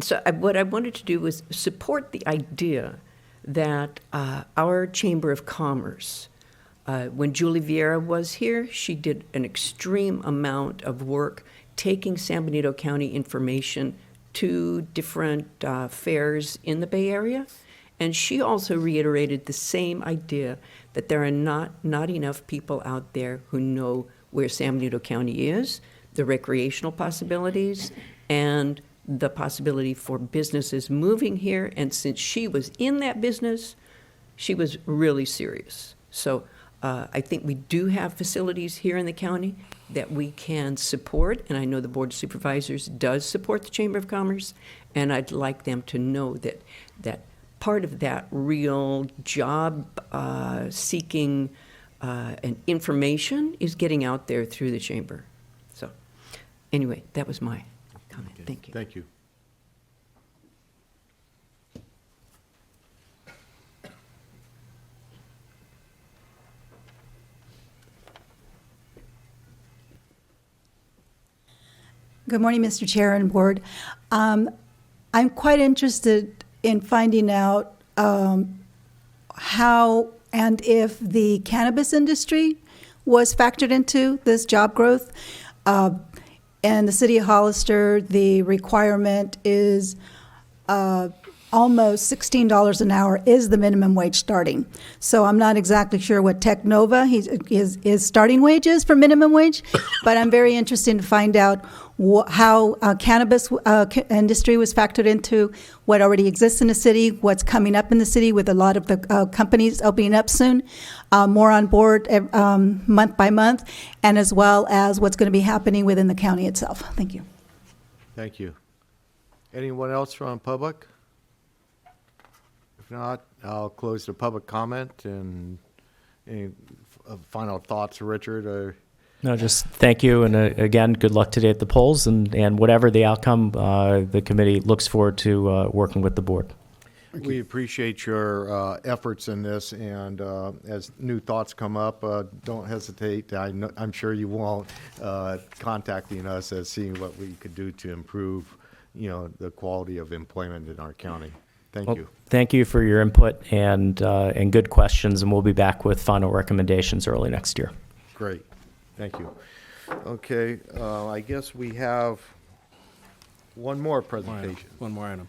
so what I wanted to do was support the idea that our Chamber of Commerce, when Julie Vieira was here, she did an extreme amount of work taking San Benito County information to different fairs in the Bay Area. And she also reiterated the same idea that there are not enough people out there who know where San Benito County is, the recreational possibilities, and the possibility for businesses moving here. And since she was in that business, she was really serious. So I think we do have facilities here in the county that we can support, and I know the Board of Supervisors does support the Chamber of Commerce, and I'd like them to know that part of that real job seeking and information is getting out there through the Chamber. So anyway, that was my comment. Thank you. Thank you. Good morning, Mr. Chair and Board. I'm quite interested in finding out how and if the cannabis industry was factored into this job growth. And the city of Hollister, the requirement is almost $16 an hour is the minimum wage starting. So I'm not exactly sure what Technova his starting wage is for minimum wage, but I'm very interested to find out how cannabis industry was factored into what already exists in the city, what's coming up in the city with a lot of the companies opening up soon, more on board month by month, and as well as what's going to be happening within the county itself. Thank you. Thank you. Anyone else from public? If not, I'll close the public comment. And any final thoughts, Richard? Or No, just thank you, and again, good luck today at the polls, and whatever the outcome, the committee looks forward to working with the board. we appreciate your efforts in this, and as new thoughts come up, don't hesitate. I'm sure you won't, contacting us as seeing what we could do to improve, the quality of employment in our county. Thank you. Thank you for your input and good questions, and we'll be back with final recommendations early next year. Great. Thank you. Okay, I guess we have one more presentation. One more item.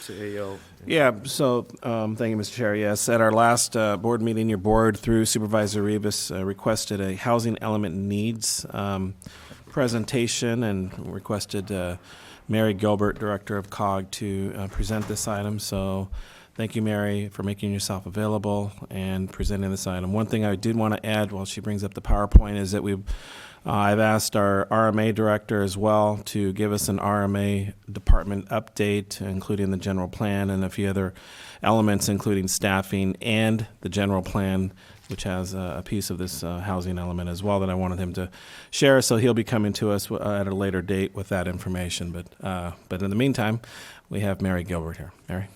CAO. Yeah, so thank you, Mr. Chair. Yes, at our last board meeting, your board, through Supervisor Rivas, requested a housing element needs presentation and requested Mary Gilbert, Director of COG, to present this item. So thank you, Mary, for making yourself available and presenting this item. One thing I did want to add while she brings up the PowerPoint is that I've asked our RMA director as well to give us an RMA department update, including the general plan and a few other elements, including staffing and the general plan, which has a piece of this housing element as well that I wanted him to share. So he'll be coming to us at a later date with that information. But in the meantime, we have Mary Gilbert here. Mary.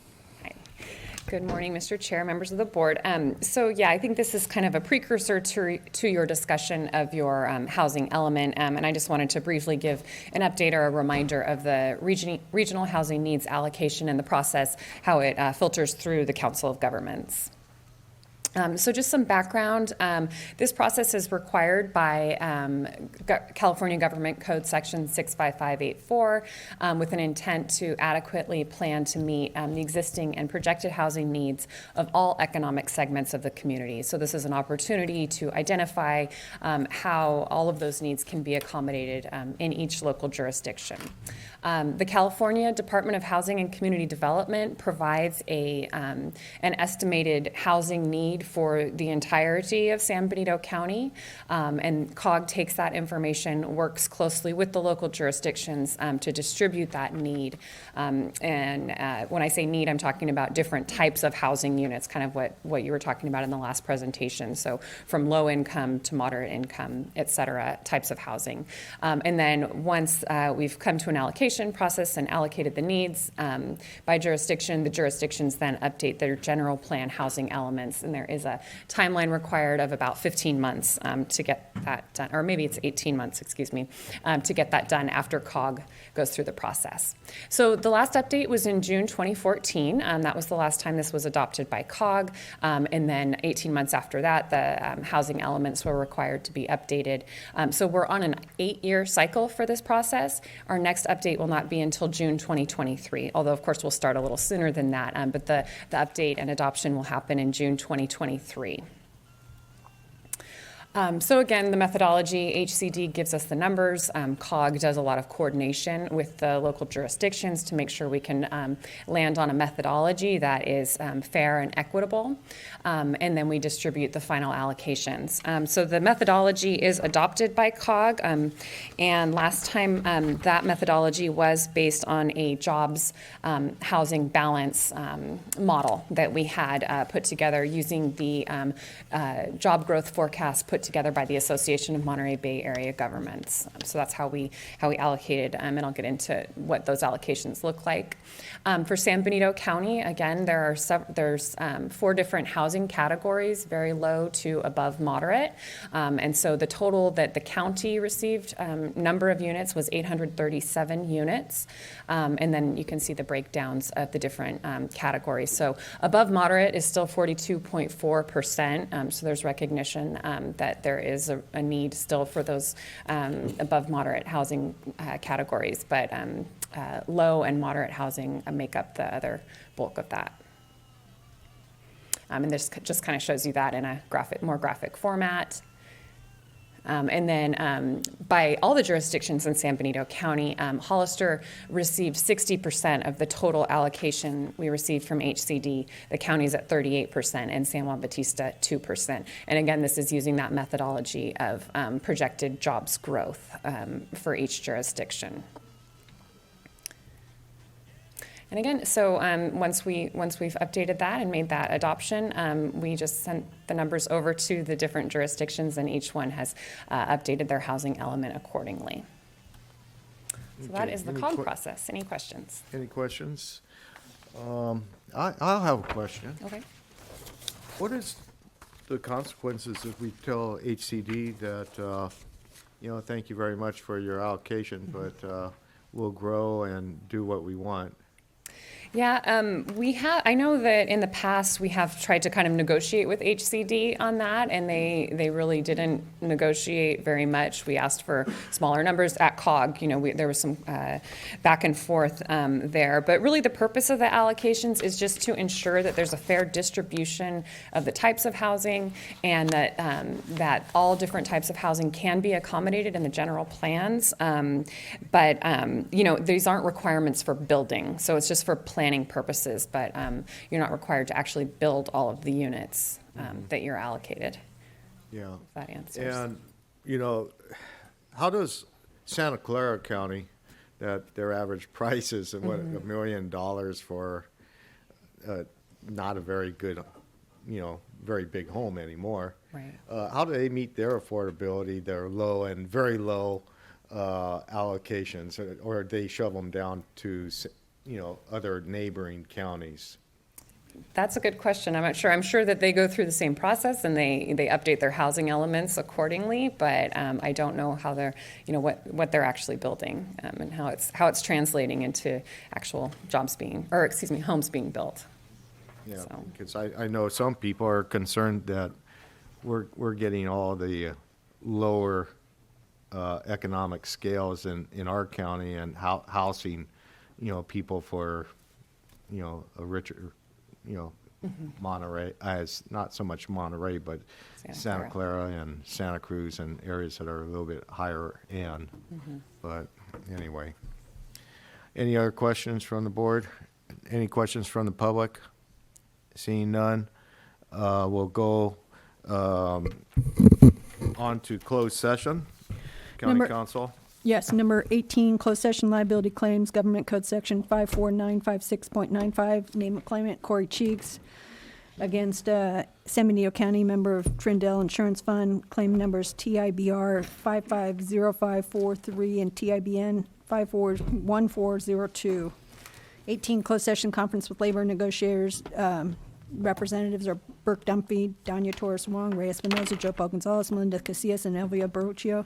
Good morning, Mr. Chair, members of the board. I think this is kind of a precursor to your discussion of your housing element, and I just wanted to briefly give an update or a reminder of the regional housing needs allocation and the process, how it filters through the Council of Governments. So just some background. This process is required by California Government Code Section 65584 with an intent to adequately plan to meet the existing and projected housing needs of all economic segments of the community. So this is an opportunity to identify how all of those needs can be accommodated in each local jurisdiction. The California Department of Housing and Community Development provides an estimated housing need for the entirety of San Benito County, and COG takes that information, works closely with the local jurisdictions to distribute that need. And when I say need, I'm talking about different types of housing units, kind of what you were talking about in the last presentation. So from low income to moderate income, et cetera, types of housing. And then once we've come to an allocation process and allocated the needs by jurisdiction, the jurisdictions then update their general plan housing elements, and there is a timeline required of about 15 months to get that done, or maybe it's 18 months, excuse me, to get that done after COG goes through the process. So the last update was in June 2014. That was the last time this was adopted by COG, and then 18 months after that, the housing elements were required to be updated. So we're on an 8-year cycle for this process. Our next update will not be until June 2023, although of course we'll start a little sooner than that, but the update and adoption will happen in June 2023. So again, the methodology, HCD gives us the numbers. COG does a lot of coordination with the local jurisdictions to make sure we can land on a methodology that is fair and equitable. And then we distribute the final allocations. So the methodology is adopted by COG. And last time that methodology was based on a jobs housing balance model that we had put together using the job growth forecast put put together by the Association of Monterey Bay Area Governments. So that's how we allocated, and I'll get into what those allocations look like. For San Benito County, again, there's 4 different housing categories, very low to above moderate. And so the total that the county received, number of units, was 837 units. And then you can see the breakdowns of the different categories. So above moderate is still 42.4%. So there's recognition that there is a need still for those above moderate housing categories. But low and moderate housing make up the other bulk of that. And this just kind of shows you that in a more graphic format. And then by all the jurisdictions in San Benito County, Hollister received 60% of the total allocation we received from HCD. The county's at 38% and San Juan Bautista 2%. And again, this is using that methodology of projected jobs growth for each jurisdiction. And again, so once we've updated that and made that adoption, we just sent the numbers over to the different jurisdictions, and each one has updated their housing element accordingly. So that is the COG process. Any questions? Any questions? I'll have a question. Okay. What is the consequences if we tell HCD that, thank you very much for your allocation, but we'll grow and do what we want? Yeah, I know that in the past we have tried to kind of negotiate with HCD on that, and they really didn't negotiate very much. We asked for smaller numbers at COG. There was some back and forth there, but really the purpose of the allocations is just to ensure that there's a fair distribution of the types of housing, and that all different types of housing can be accommodated in the general plans. But these aren't requirements for building, so it's just for planning purposes, but you're not required to actually build all of the units that you're allocated. Yeah. If that answers. And, how does Santa Clara County, that their average price is $1 million for not a very good, very big home anymore. Right. How do they meet their affordability, their low and very low allocations, or they shove them down to other neighboring counties? That's a good question. I'm not sure. I'm sure that they go through the same process and they update their housing elements accordingly, but I don't know how they're, what they're actually building and how it's translating into actual homes being built. Yeah, So. because I know some people are concerned that we're getting all the lower economic scales in our county and housing people for, a richer, Monterey, as not so much Monterey, but Santa Clara and Santa Cruz and areas that are a little bit higher end. But anyway, any other questions from the board? Any questions from the public? Seeing none, we'll go on to closed session. County Council. Yes, number 18, closed session liability claims, Government Code Section 54956.95, name of claimant Corey Cheeks, against San Benito County, member of Trindell Insurance Fund, claim numbers TIBR 550543 and TIBN 541402. 18, closed session conference with labor negotiators. Representatives are Burke Dunphy, Danya Torres Wong, Ray Espinoza, Joe Paul Gonzalez, Melinda Casillas, and Elvia Baruccio.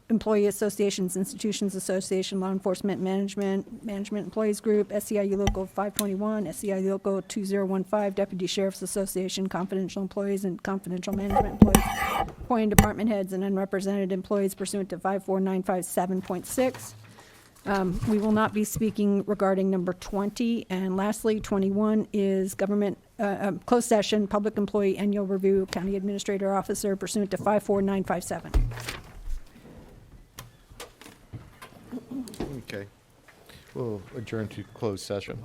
Employee Associations, Institutions Association, Law Enforcement Management Employees Group, SEIU Local 521, SEIU Local 2015, Deputy Sheriff's Association, confidential employees and confidential management employees, appointing department heads and unrepresented employees pursuant to 54957.6. We will not be speaking regarding number 20. And lastly, 21 is government closed session, public employee annual review, county administrator officer pursuant to 54957. Okay. We'll adjourn to closed session.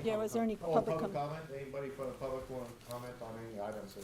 Yeah, was there any public comment? Anybody from the public want to comment on any items?